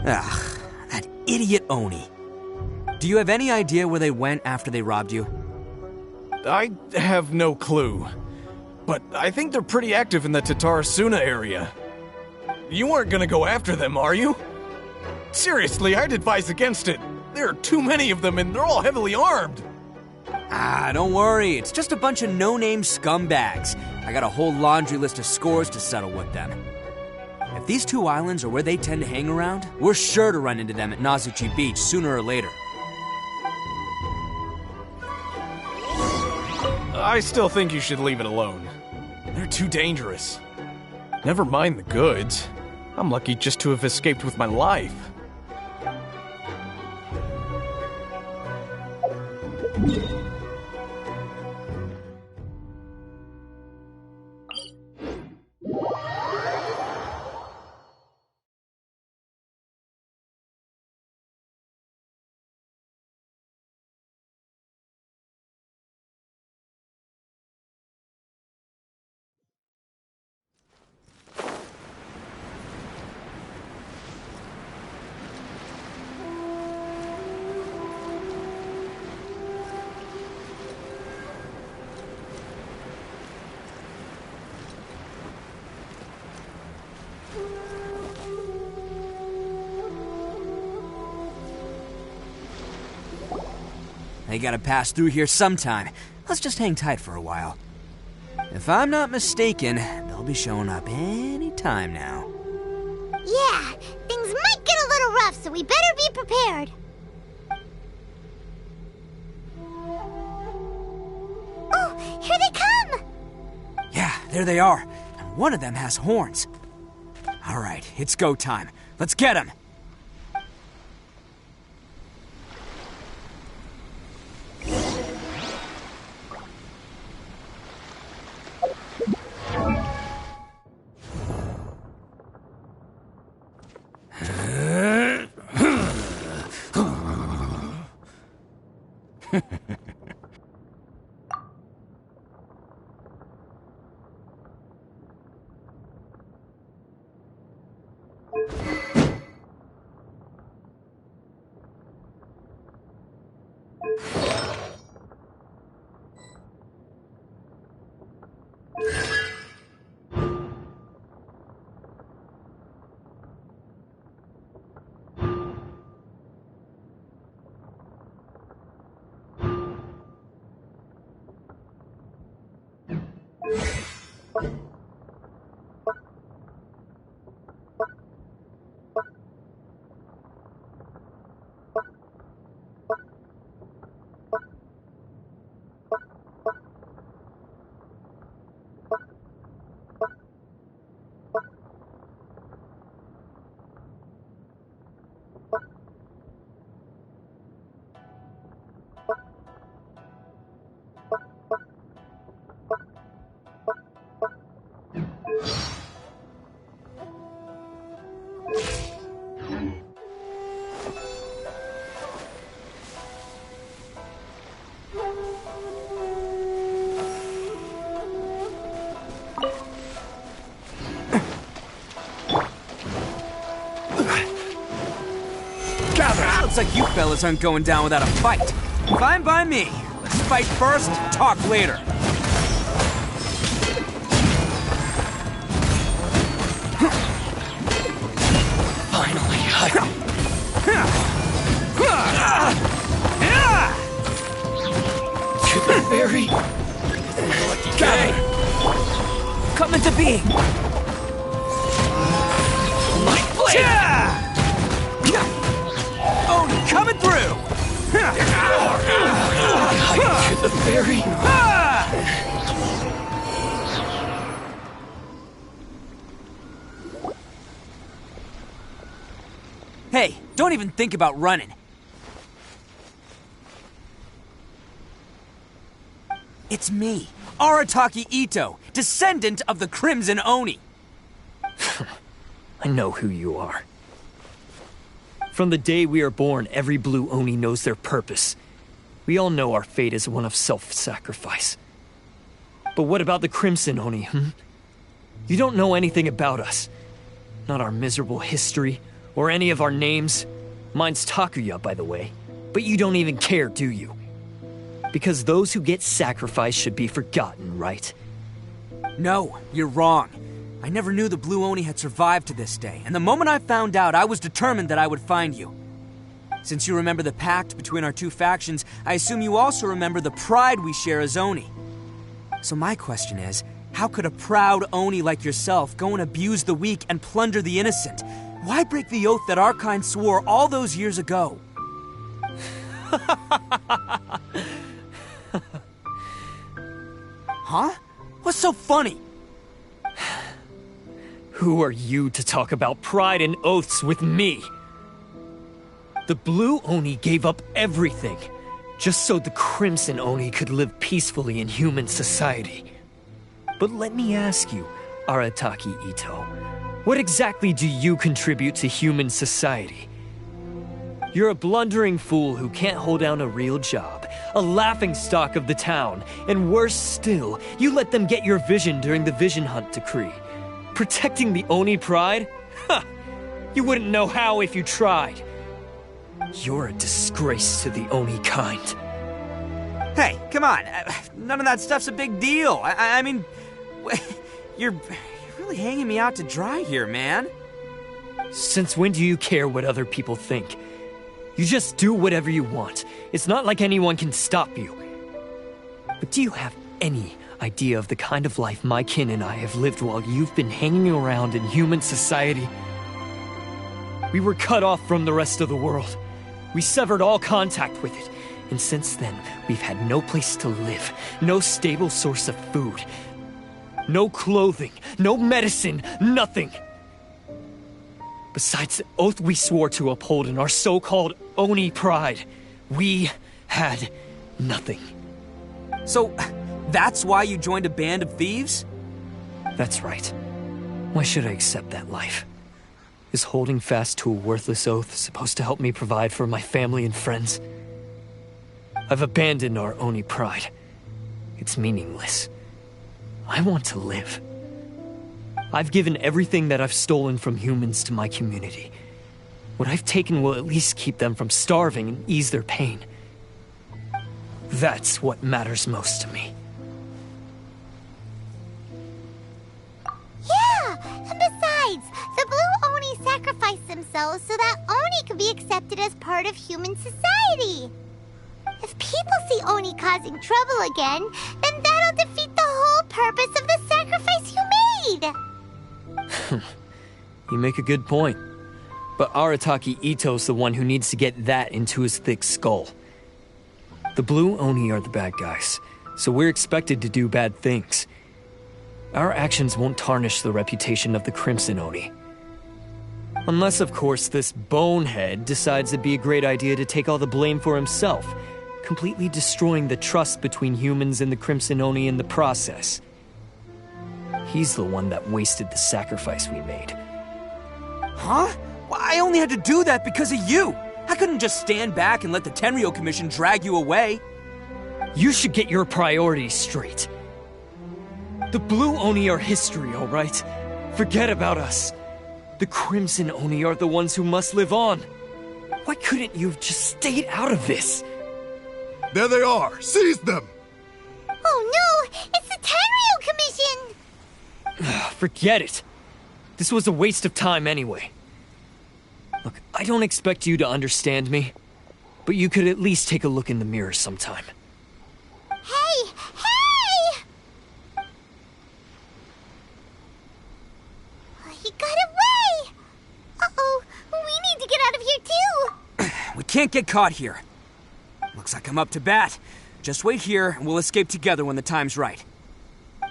Ugh, that idiot Oni. Do you have any idea where they went after they robbed you? I have no clue. But I think they're pretty active in the Tatarasuna area. You aren't gonna go after them, are you? Seriously, I'd advise against it. There are too many of them and they're all heavily armed. Don't worry. It's just a bunch of no-name scumbags. I got a whole laundry list of scores to settle with them. If these two islands are where they tend to hang around, we're sure to run into them at Nazuchi Beach sooner or later. I still think you should leave it alone. They're too dangerous. Never mind the goods. I'm lucky just to have escaped with my life. They gotta pass through here sometime. Let's just hang tight for a while. If I'm not mistaken, they'll be showing up any time now. Yeah, things might get a little rough, so we better be prepared. Oh, here they come! Yeah, there they are. And one of them has horns. All right, it's go time. Let's get him! Looks like you fellas aren't going down without a fight. Fine by me. Let's fight first, talk later. Finally, to the very lucky guy. Come into being. My blade! Oh, coming through! To the very... Hey, don't even think about running. It's me, Arataki Itto, descendant of the Crimson Oni. I know who you are. From the day we are born, every blue Oni knows their purpose. We all know our fate is one of self-sacrifice. But what about the Crimson Oni, You don't know anything about us. Not our miserable history, or any of our names. Mine's Takuya, by the way. But you don't even care, do you? Because those who get sacrificed should be forgotten, right? No, you're wrong. I never knew the Blue Oni had survived to this day, and the moment I found out, I was determined that I would find you. Since you remember the pact between our two factions, I assume you also remember the pride we share as Oni. So my question is, how could a proud Oni like yourself go and abuse the weak and plunder the innocent? Why break the oath that our kind swore all those years ago? Huh? What's so funny? Who are you to talk about pride and oaths with me? The Blue Oni gave up everything, just so the Crimson Oni could live peacefully in human society. But let me ask you, Arataki Itto, what exactly do you contribute to human society? You're a blundering fool who can't hold down a real job, a laughingstock of the town, and worse still, you let them get your vision during the Vision Hunt decree. Protecting the Oni pride? Ha! You wouldn't know how if you tried. You're a disgrace to the Oni kind. Hey, come on. None of that stuff's a big deal. I mean, you're really hanging me out to dry here, man. Since when do you care what other people think? You just do whatever you want. It's not like anyone can stop you. But do you have any idea of the kind of life my kin and I have lived while you've been hanging around in human society? We were cut off from the rest of the world. We severed all contact with it. And since then, we've had no place to live, no stable source of food, no clothing, no medicine, nothing. Besides the oath we swore to uphold in our so-called Oni pride, we had nothing. So, that's why you joined a band of thieves? That's right. Why should I accept that life? Is holding fast to a worthless oath supposed to help me provide for my family and friends? I've abandoned our Oni pride. It's meaningless. I want to live. I've given everything that I've stolen from humans to my community. What I've taken will at least keep them from starving and ease their pain. That's what matters most to me. themselves so that Oni can be accepted as part of human society. If people see Oni causing trouble again, then that'll defeat the whole purpose of the sacrifice you made. You make a good point. But Arataki Itto's the one who needs to get that into his thick skull. The Blue Oni are the bad guys, so we're expected to do bad things. Our actions won't tarnish the reputation of the Crimson Oni. Unless, of course, this bonehead decides it'd be a great idea to take all the blame for himself, completely destroying the trust between humans and the Crimson Oni in the process. He's the one that wasted the sacrifice we made. Huh? Well, I only had to do that because of you. I couldn't just stand back and let the Tenryou Commission drag you away. You should get your priorities straight. The Blue Oni are history, all right? Forget about us. The Crimson Oni are the ones who must live on. Why couldn't you have just stayed out of this? There they are! Seize them! Oh no! It's the Tenryou Commission! Forget it. This was a waste of time anyway. Look, I don't expect you to understand me, but you could at least take a look in the mirror sometime. Hey! Hey! He got away! Uh-oh, we need to get out of here too! We can't get caught here. Looks like I'm up to bat. Just wait here and we'll escape together when the time's right.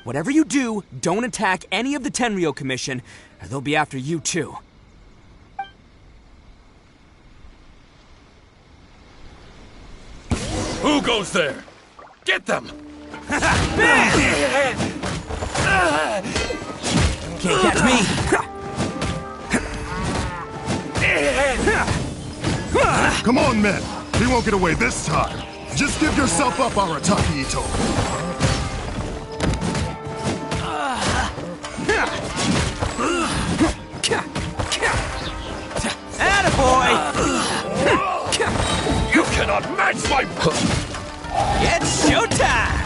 Whatever you do, don't attack any of the Tenryou Commission, or they'll be after you too. Who goes there? Get them! Can't catch me! Come on, men! He won't get away this time! Just give yourself up, Arataki Itto! Attaboy! You cannot match my... It's showtime!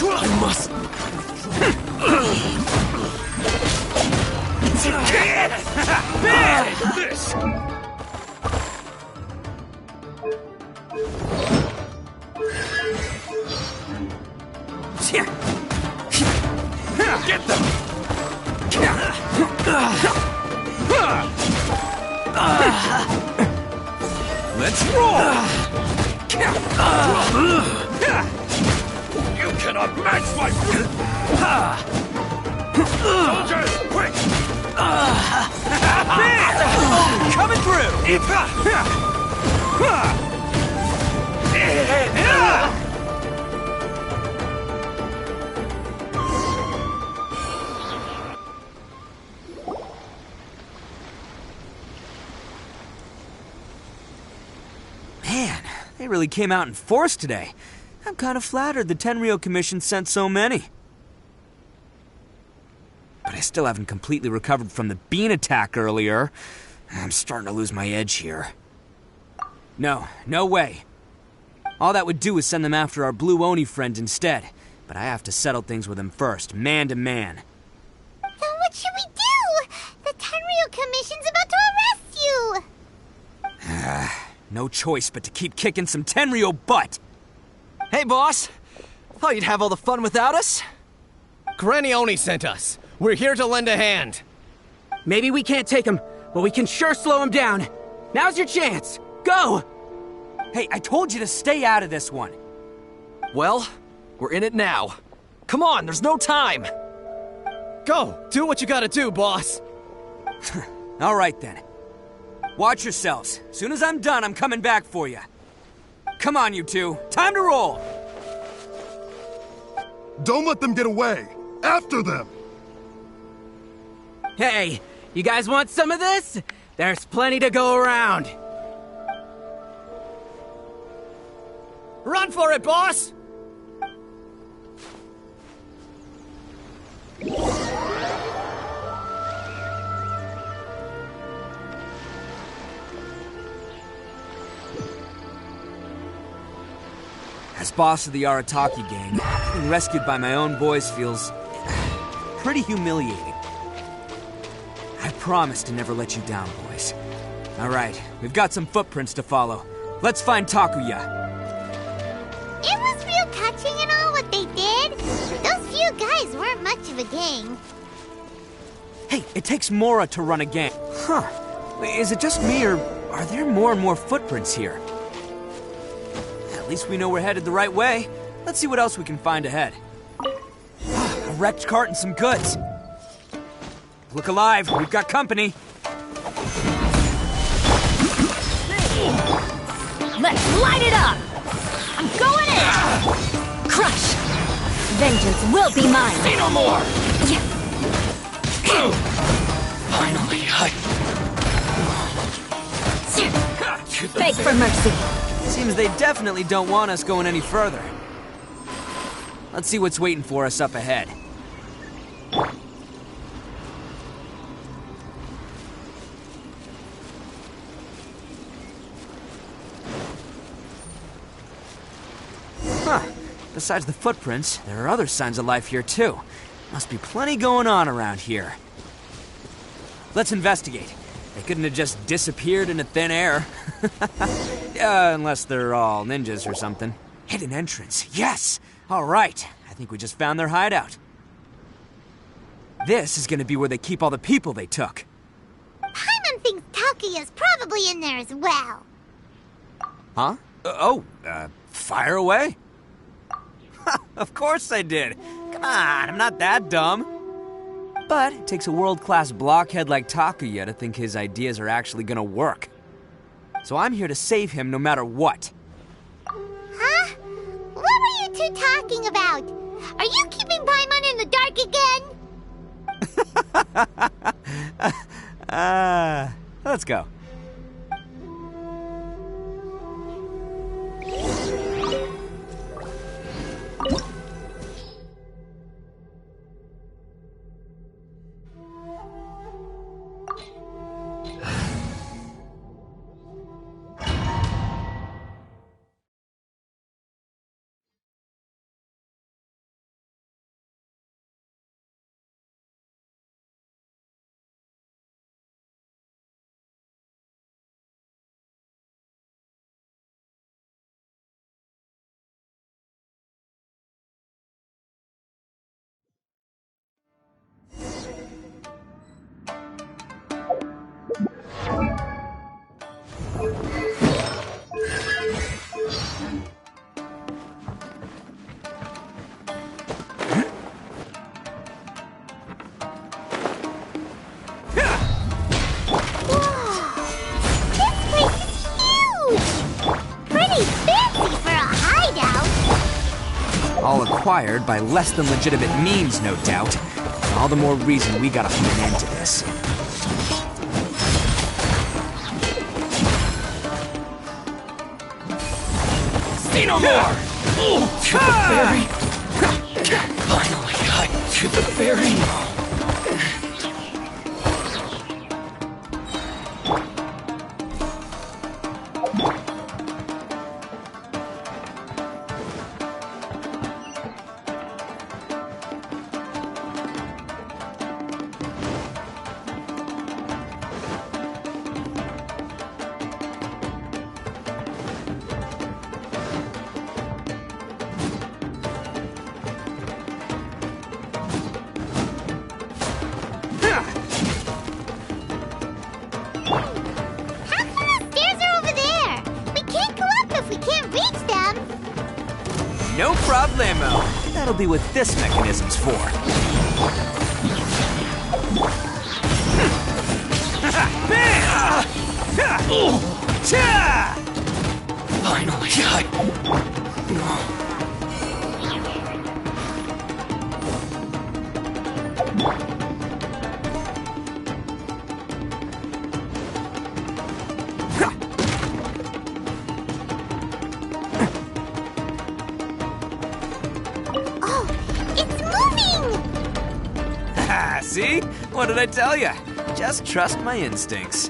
I must... This! Get them! Let's roll! You cannot match my... Soldiers, quick! Coming through! Man, they really came out in force today. I'm kind of flattered the Tenryou Commission sent so many. But I still haven't completely recovered from the bean attack earlier. I'm starting to lose my edge here. No way. All that would do is send them after our Blue Oni friend instead. But I have to settle things with him first, man to man. Then what should we do? The Tenryou Commission's about to arrest you! No choice but to keep kicking some Tenryou butt. Hey, boss. Thought you'd have all the fun without us? Granny Oni sent us. We're here to lend a hand. Maybe we can't take him, but we can sure slow him down. Now's your chance. Go! Hey, I told you to stay out of this one. Well, we're in it now. Come on, there's no time. Go! Do what you gotta do, boss. All right, then. Watch yourselves. Soon as I'm done, I'm coming back for you. Come on, you two. Time to roll! Don't let them get away! After them! Hey, you guys want some of this? There's plenty to go around. Run for it, boss! As boss of the Arataki gang, being rescued by my own boys feels pretty humiliating. I promise to never let you down, boys. All right, we've got some footprints to follow. Let's find Takuya. It was real touching and all what they did. Those few guys weren't much of a gang. Hey, it takes Mora to run a gang. Huh. Is it just me, or are there more and more footprints here? At least we know we're headed the right way. Let's see what else we can find ahead. A wrecked cart and some goods. Look alive, we've got company. Let's light it up! I'm going in! Crush! Vengeance will be mine! Say no more! Yeah. Finally, Beg for mercy. Seems they definitely don't want us going any further. Let's see what's waiting for us up ahead. Huh. Besides the footprints, there are other signs of life here too. Must be plenty going on around here. Let's investigate. They couldn't have just disappeared into thin air. Unless they're all ninjas or something. Hidden entrance, yes! All right, I think we just found their hideout. This is gonna be where they keep all the people they took. Paimon thinks Takuya's probably in there as well. Huh? Fire away? Of course I did. Come on, I'm not that dumb. But it takes a world-class blockhead like Takuya to think his ideas are actually gonna work. So I'm here to save him no matter what. Huh? What were you two talking about? Are you keeping Paimon in the dark again? Let's go. All acquired by less than legitimate means, no doubt. All the more reason we gotta put an end to this. Say no more! To the ferry! Finally, to the ferry! No problemo. That'll be what this mechanism's for. Finally, See? What did I tell you? Just trust my instincts.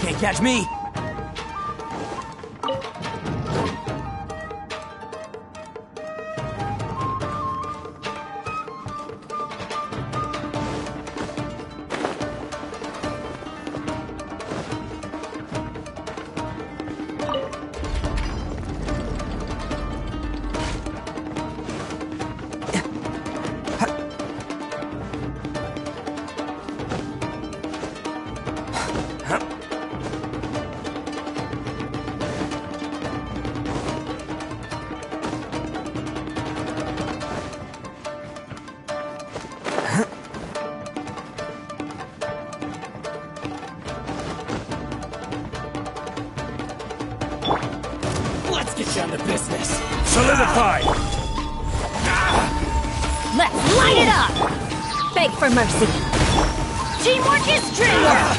Can't catch me! Let's get down to business. Solidify! Let's light it up! Beg for mercy. Teamwork is dreamwork!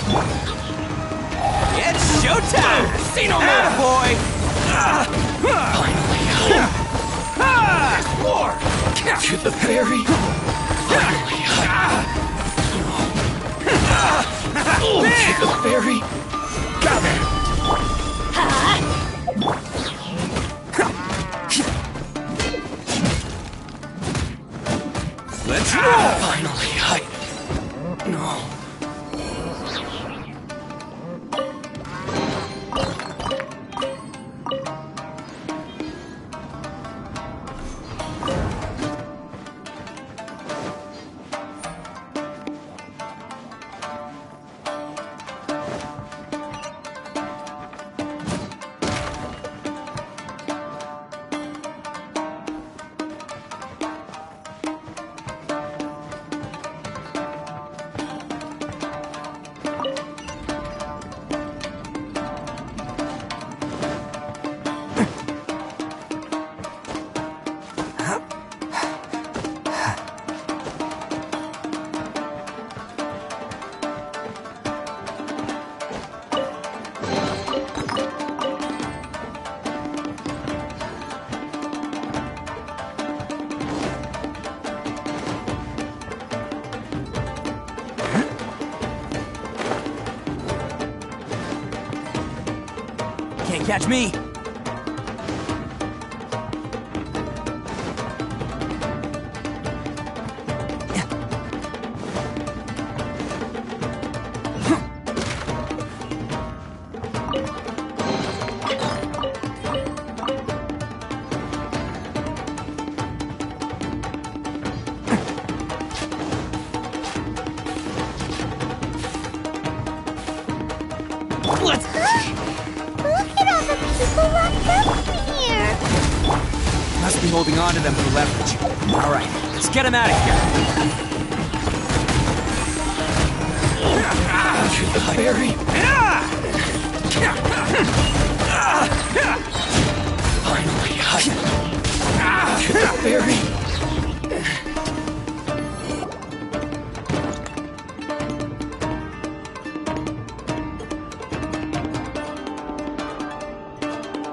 It's showtime! See no more, boy! More! Capture the fairy! Finally, to the fairy! Got it! Let's roll! Finally, No. Can't catch me! Let's... Look at all the people locked up here! Must be holding on to them for leverage. Alright, let's get them out of here. To the fairy! Finally, to the fairy!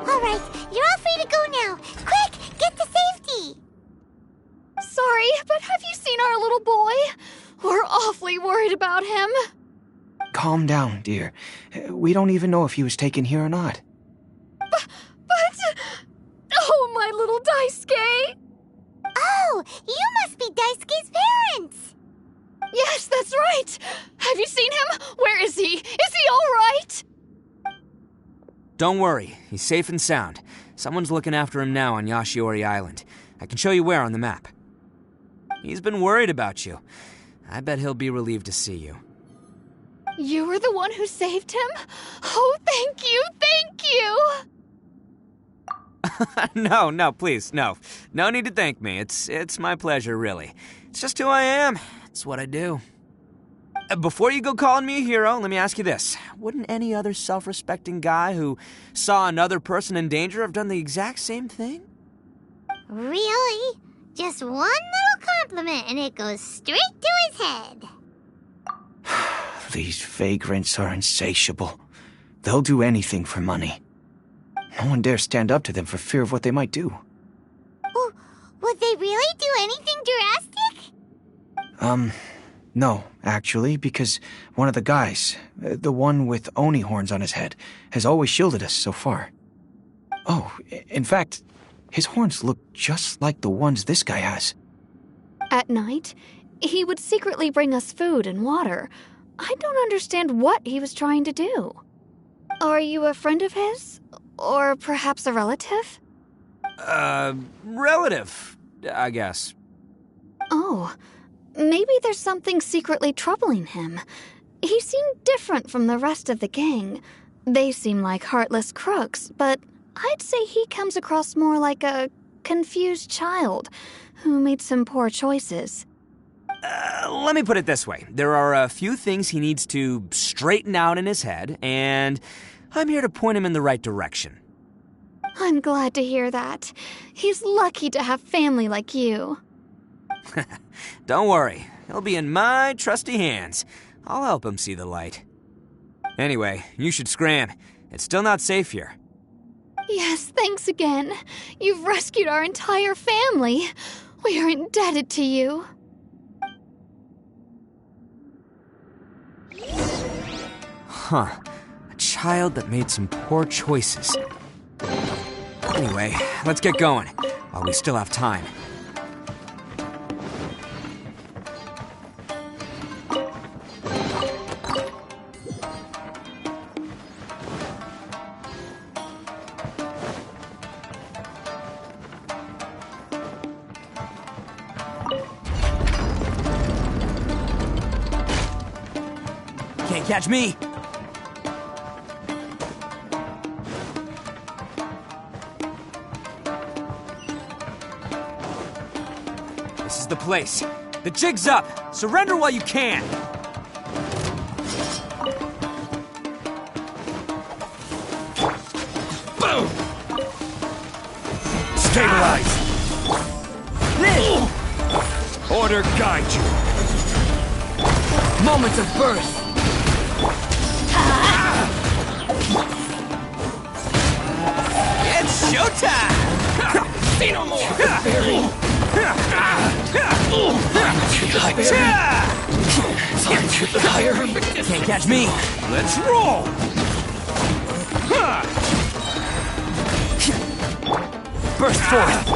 Alright, you're all free to go now. Quick, get to safety! Sorry, but have you seen our little boy? We're awfully worried about him. Calm down, dear. We don't even know if he was taken here or not. But... Oh, my little Daisuke! Oh, you must be Daisuke's parents! Yes, that's right! Have you seen him? Where is he? Is he alright? Don't worry, he's safe and sound. Someone's looking after him now on Yashiori Island. I can show you where on the map. He's been worried about you. I bet he'll be relieved to see you. You were the one who saved him? Oh, thank you, thank you! No, please, no. No need to thank me. It's my pleasure, really. It's just who I am. It's what I do. Before you go calling me a hero, let me ask you this. Wouldn't any other self-respecting guy who saw another person in danger have done the exact same thing? Really? Just one little compliment and it goes straight to his head. These vagrants are insatiable. They'll do anything for money. No one dares stand up to them for fear of what they might do. Would they really do anything drastic? No, actually, because one of the guys, the one with Oni horns on his head, has always shielded us so far. Oh, in fact, his horns look just like the ones this guy has. At night, he would secretly bring us food and water. I don't understand what he was trying to do. Are you a friend of his? Or perhaps a relative? Relative, I guess. Oh, maybe there's something secretly troubling him. He seemed different from the rest of the gang. They seem like heartless crooks, but I'd say he comes across more like a confused child who made some poor choices. Let me put it this way. There are a few things he needs to straighten out in his head, and I'm here to point him in the right direction. I'm glad to hear that. He's lucky to have family like you. Don't worry. He'll be in my trusty hands. I'll help him see the light. Anyway, you should scram. It's still not safe here. Yes, thanks again. You've rescued our entire family. We are indebted to you. Huh. A child that made some poor choices. Anyway, let's get going, while we still have time. Can't catch me! This is the place. The jig's up! Surrender while you can! Boom! Stabilize! Order guide you! Moments of birth! It's showtime! See no more! Can't catch me! Let's roll! Burst forth!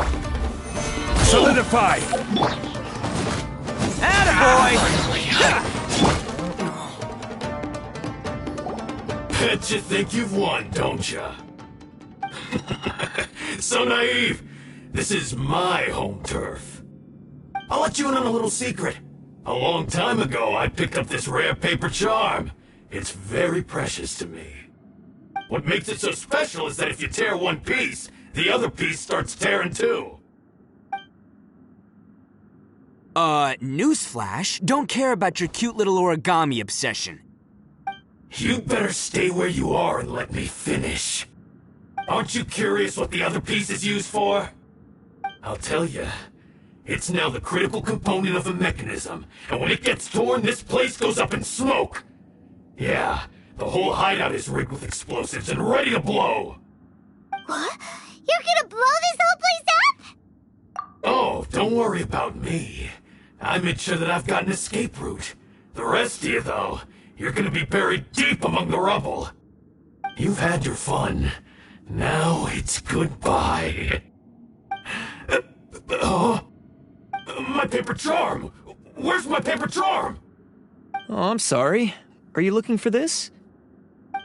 Solidify! Attaboy! Bet you think you've won, don't ya? So naive! This is my home turf. I'll let you in on a little secret. A long time ago, I picked up this rare paper charm. It's very precious to me. What makes it so special is that if you tear one piece, the other piece starts tearing too. Newsflash, don't care about your cute little origami obsession. You'd better stay where you are and let me finish. Aren't you curious what the other piece is used for? I'll tell you. It's now the critical component of the mechanism, and when it gets torn, this place goes up in smoke. Yeah, the whole hideout is rigged with explosives and ready to blow. What? You're gonna blow this whole place up? Oh, don't worry about me. I made sure that I've got an escape route. The rest of you, though, you're gonna be buried deep among the rubble. You've had your fun. Now it's goodbye. My paper charm! Where's my paper charm? Oh, I'm sorry. Are you looking for this?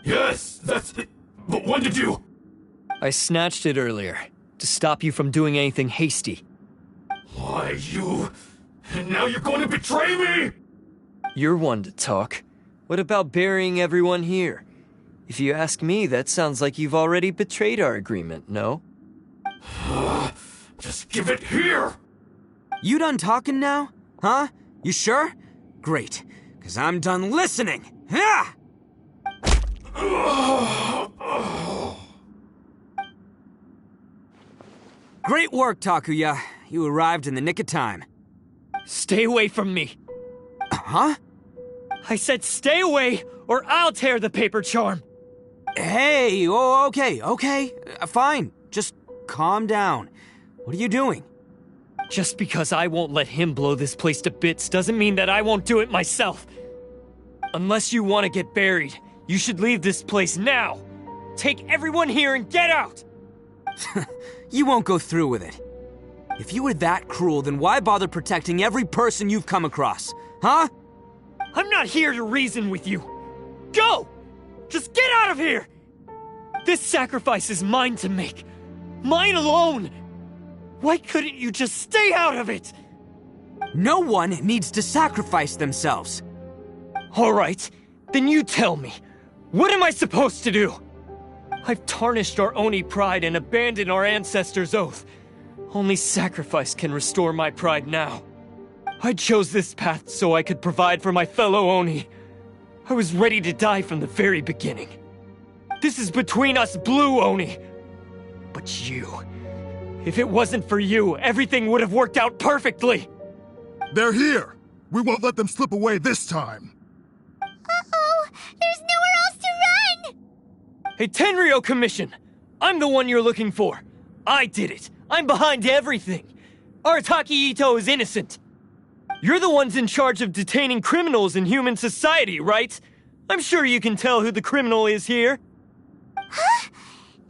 Yes, that's it. But when did you... I snatched it earlier, to stop you from doing anything hasty. Why, you... And now you're going to betray me? You're one to talk. What about burying everyone here? If you ask me, that sounds like you've already betrayed our agreement, no? Just give it here! You done talking now? Huh? You sure? Great, because I'm done listening! Ha! Great work, Takuya. You arrived in the nick of time. Stay away from me! Huh? I said stay away, or I'll tear the paper charm! Hey, okay. Fine. Just calm down. What are you doing? Just because I won't let him blow this place to bits doesn't mean that I won't do it myself. Unless you want to get buried, you should leave this place now. Take everyone here and get out! You won't go through with it. If you were that cruel, then why bother protecting every person you've come across, huh? I'm not here to reason with you. Go! Just get out of here! This sacrifice is mine to make. Mine alone! Why couldn't you just stay out of it? No one needs to sacrifice themselves. All right, then you tell me. What am I supposed to do? I've tarnished our Oni pride and abandoned our ancestors' oath. Only sacrifice can restore my pride now. I chose this path so I could provide for my fellow Oni. I was ready to die from the very beginning. This is between us Blue Oni. But you... if it wasn't for you, everything would have worked out perfectly! They're here! We won't let them slip away this time! Uh-oh! There's nowhere else to run! Hey, Tenryo Commission! I'm the one you're looking for. I did it. I'm behind everything. Arataki Itto is innocent. You're the ones in charge of detaining criminals in human society, right? I'm sure you can tell who the criminal is here. Huh?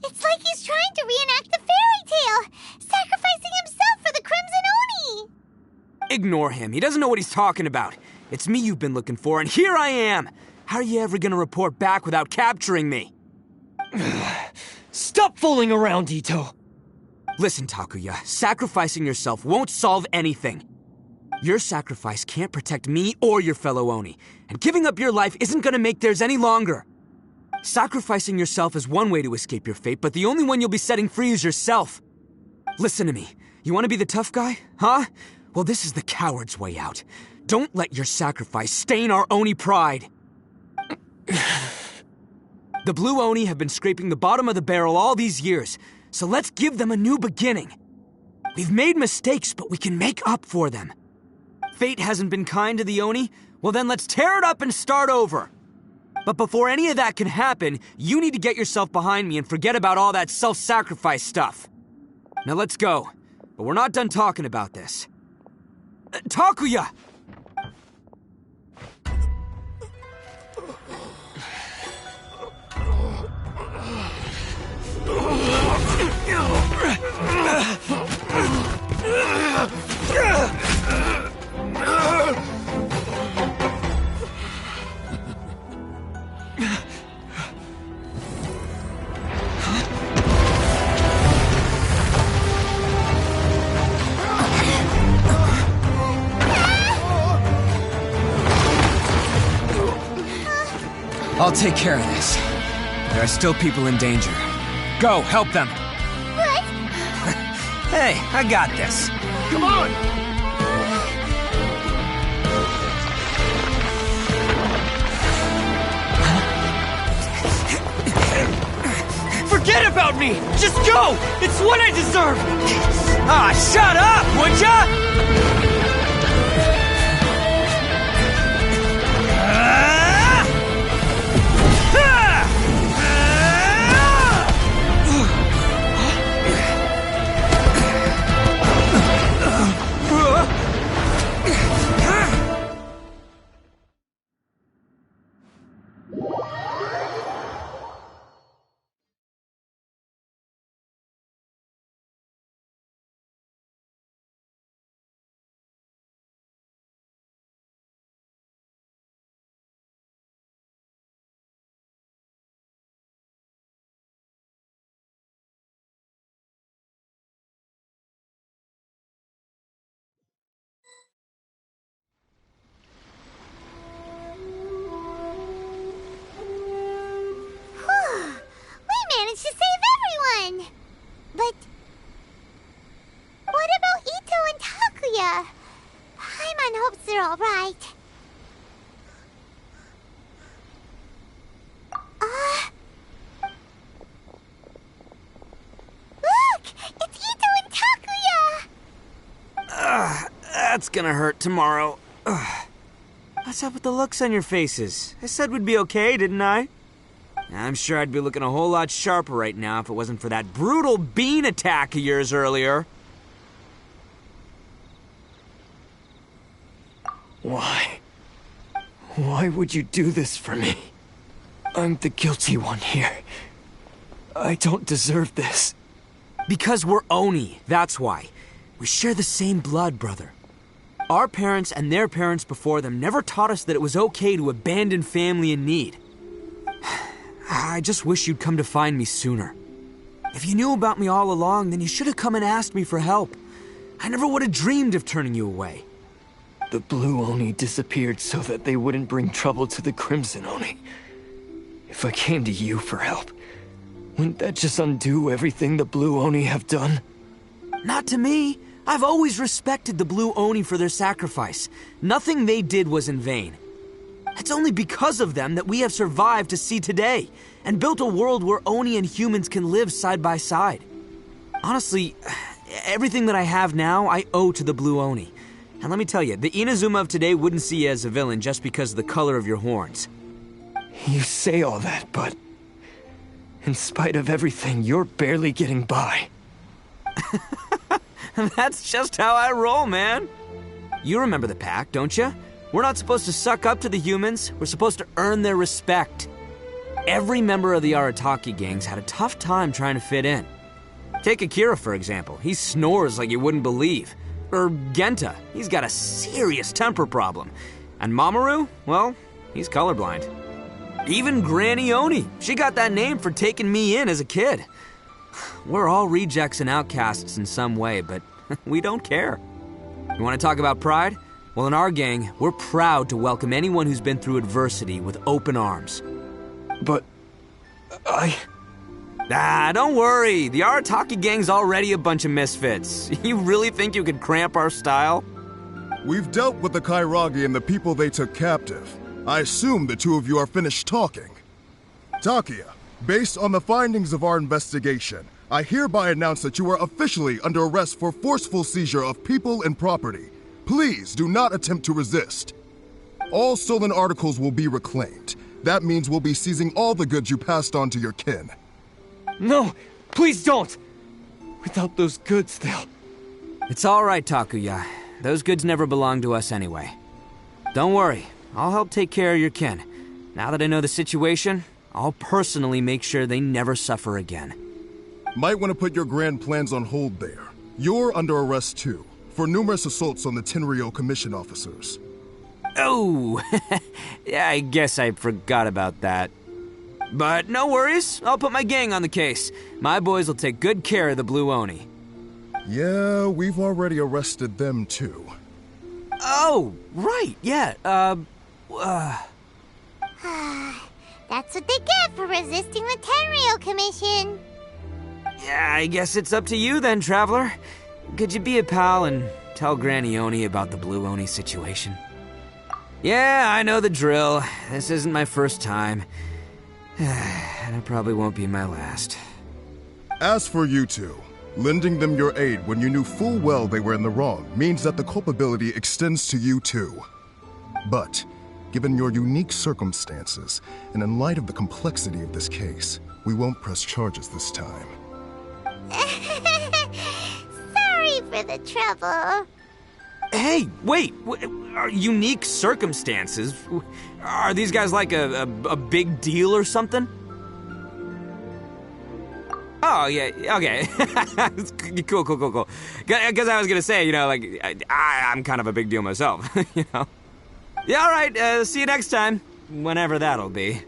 It's like he's trying to reenact the fairy tale, sacrificing himself for the Crimson Oni! Ignore him. He doesn't know what he's talking about. It's me you've been looking for, and here I am! How are you ever gonna report back without capturing me? Stop fooling around, Itto! Listen, Takuya, sacrificing yourself won't solve anything. Your sacrifice can't protect me or your fellow Oni, and giving up your life isn't gonna make theirs any longer. Sacrificing yourself is one way to escape your fate, but the only one you'll be setting free is yourself. Listen to me. You want to be the tough guy? Huh? Well, this is the coward's way out. Don't let your sacrifice stain our Oni pride. The Blue Oni have been scraping the bottom of the barrel all these years, so let's give them a new beginning. We've made mistakes, but we can make up for them. Fate hasn't been kind to the Oni? Well then let's tear it up and start over. But before any of that can happen, you need to get yourself behind me and forget about all that self-sacrifice stuff. Now let's go. But we're not done talking about this. Takuya! I'll take care of this. There are still people in danger. Go, help them! What? Hey, I got this. Come on! Forget about me! Just go! It's what I deserve! Ah, shut up, would ya? Managed to save everyone! But... what about Itto and Takuya? Paimon hopes they're alright. Look! It's Itto and Takuya! That's gonna hurt tomorrow. What's up with the looks on your faces? I said we'd be okay, didn't I? I'm sure I'd be looking a whole lot sharper right now if it wasn't for that brutal bean attack of yours earlier. Why? Why would you do this for me? I'm the guilty one here. I don't deserve this. Because we're Oni, that's why. We share the same blood, brother. Our parents and their parents before them never taught us that it was okay to abandon family in need. I just wish you'd come to find me sooner. If you knew about me all along, then you should have come and asked me for help. I never would have dreamed of turning you away. The Blue Oni disappeared so that they wouldn't bring trouble to the Crimson Oni. If I came to you for help, wouldn't that just undo everything the Blue Oni have done? Not to me. I've always respected the Blue Oni for their sacrifice. Nothing they did was in vain. It's only because of them that we have survived to see today, and built a world where Oni and humans can live side by side. Honestly, everything that I have now, I owe to the Blue Oni. And let me tell you, the Inazuma of today wouldn't see you as a villain just because of the color of your horns. You say all that, but in spite of everything, you're barely getting by. That's just how I roll, man. You remember the pact, don't you? We're not supposed to suck up to the humans. We're supposed to earn their respect. Every member of the Arataki gangs had a tough time trying to fit in. Take Akira, for example. He snores like you wouldn't believe. Or Genta. He's got a serious temper problem. And Mamoru, well, he's colorblind. Even Granny Oni. She got that name for taking me in as a kid. We're all rejects and outcasts in some way, but we don't care. You want to talk about pride? Well, in our gang, we're proud to welcome anyone who's been through adversity with open arms. But don't worry. The Arataki gang's already a bunch of misfits. You really think you could cramp our style? We've dealt with the Kairagi and the people they took captive. I assume the two of you are finished talking. Takia, based on the findings of our investigation, I hereby announce that you are officially under arrest for forceful seizure of people and property. Please do not attempt to resist. All stolen articles will be reclaimed. That means we'll be seizing all the goods you passed on to your kin. No, please don't! Without those goods, they'll... It's all right, Takuya. Those goods never belonged to us anyway. Don't worry, I'll help take care of your kin. Now that I know the situation, I'll personally make sure they never suffer again. Might want to put your grand plans on hold there. You're under arrest too, for numerous assaults on the Tenryo Commission officers. Oh, yeah, I guess I forgot about that. But no worries, I'll put my gang on the case. My boys will take good care of the Blue Oni. Yeah, we've already arrested them too. Oh, right, yeah, That's what they get for resisting the Tenryo Commission. Yeah, I guess it's up to you then, Traveler. Could you be a pal and tell Granny Oni about the Blue Oni situation? Yeah, I know the drill. This isn't my first time. And it probably won't be my last. As for you two, lending them your aid when you knew full well they were in the wrong means that the culpability extends to you too. But, given your unique circumstances, and in light of the complexity of this case, we won't press charges this time. Sorry for the trouble. Hey, wait, are unique circumstances? Are these guys like a big deal or something? Oh, yeah, okay. Cool. Because I was gonna say, you know, like, I'm kind of a big deal myself, you know? Yeah, all right, see you next time, whenever that'll be.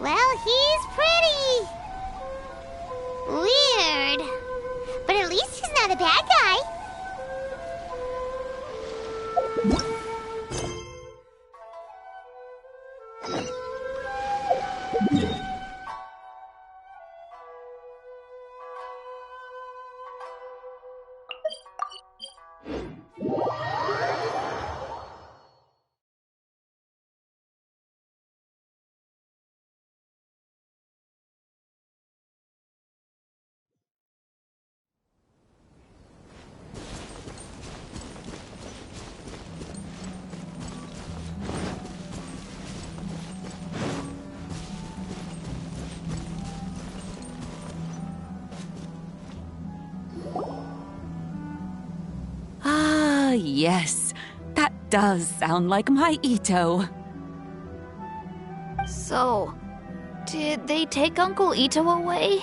Well, he's pretty. Weird. But at least he's not a bad guy. yes. That does sound like my Itto. So, did they take Uncle Itto away?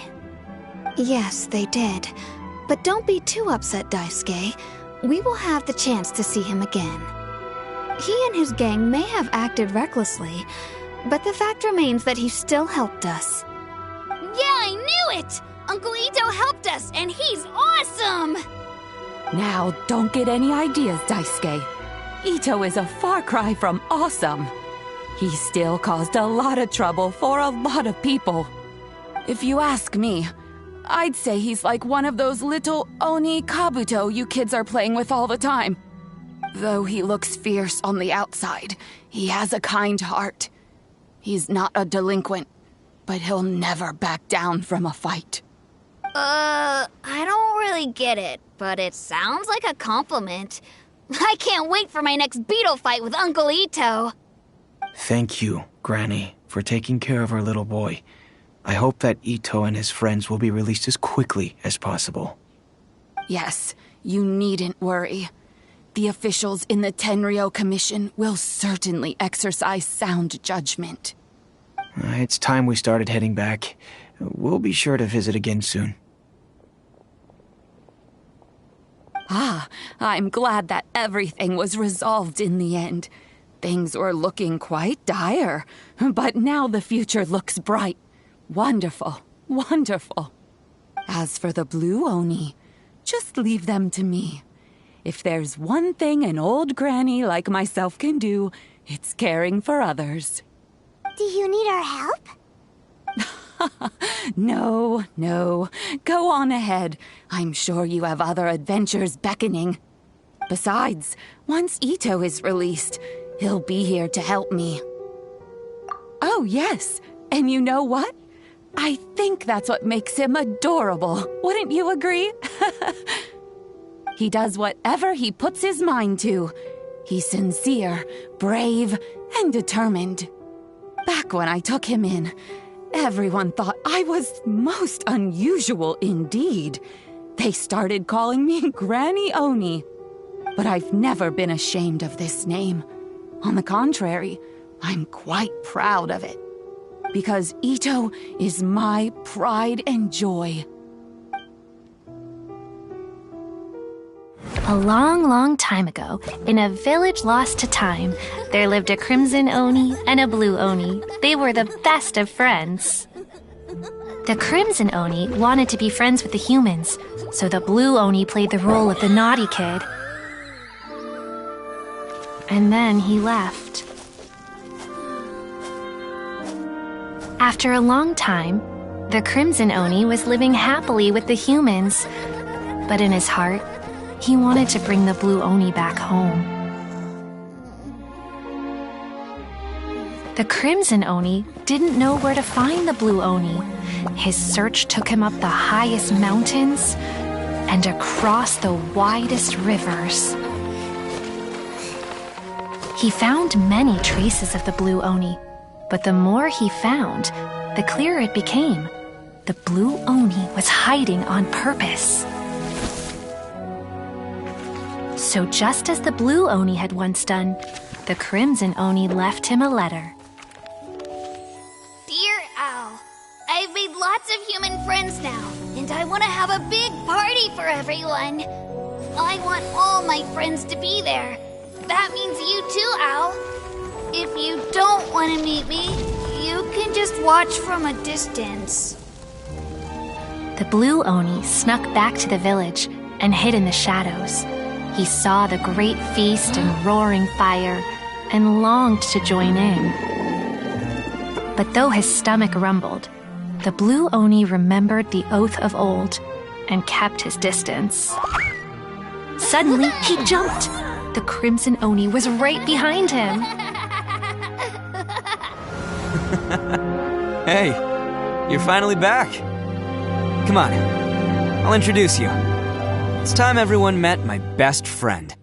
Yes, they did. But don't be too upset, Daisuke. We will have the chance to see him again. He and his gang may have acted recklessly, but the fact remains that he still helped us. Yeah, I knew it! Uncle Itto helped us, and he's awesome! Now, don't get any ideas, Daisuke. Itto is a far cry from awesome. He still caused a lot of trouble for a lot of people. If you ask me, I'd say he's like one of those little Oni Kabuto you kids are playing with all the time. Though he looks fierce on the outside, he has a kind heart. He's not a delinquent, but he'll never back down from a fight. I don't really get it, but it sounds like a compliment. I can't wait for my next beetle fight with Uncle Itto. Thank you, Granny, for taking care of our little boy. I hope that Itto and his friends will be released as quickly as possible. Yes, you needn't worry. The officials in the Tenryo Commission will certainly exercise sound judgment. It's time we started heading back. We'll be sure to visit again soon. Ah, I'm glad that everything was resolved in the end. Things were looking quite dire, but now the future looks bright. Wonderful, wonderful. As for the Blue Oni, just leave them to me. If there's one thing an old granny like myself can do, it's caring for others. Do you need our help? No. Go on ahead. I'm sure you have other adventures beckoning. Besides, once Itto is released, he'll be here to help me. Oh, yes. And you know what? I think that's what makes him adorable. Wouldn't you agree? He does whatever he puts his mind to. He's sincere, brave, and determined. Back when I took him in, everyone thought I was most unusual indeed. They started calling me Granny Oni. But I've never been ashamed of this name. On the contrary, I'm quite proud of it. Because Itto is my pride and joy. A long, long time ago, in a village lost to time, there lived a Crimson Oni and a Blue Oni. They were the best of friends. The Crimson Oni wanted to be friends with the humans, so the Blue Oni played the role of the naughty kid. And then he left. After a long time, the Crimson Oni was living happily with the humans, but in his heart, he wanted to bring the Blue Oni back home. The Crimson Oni didn't know where to find the Blue Oni. His search took him up the highest mountains and across the widest rivers. He found many traces of the Blue Oni, but the more he found, the clearer it became. The Blue Oni was hiding on purpose. So just as the Blue Oni had once done, the Crimson Oni left him a letter. Dear Al, I've made lots of human friends now, and I want to have a big party for everyone. I want all my friends to be there. That means you too, Al. If you don't want to meet me, you can just watch from a distance. The Blue Oni snuck back to the village and hid in the shadows. He saw the great feast and roaring fire and longed to join in. But though his stomach rumbled, the Blue Oni remembered the oath of old and kept his distance. Suddenly, he jumped. The Crimson Oni was right behind him. Hey, you're finally back. Come on, I'll introduce you. It's time everyone met my best friend.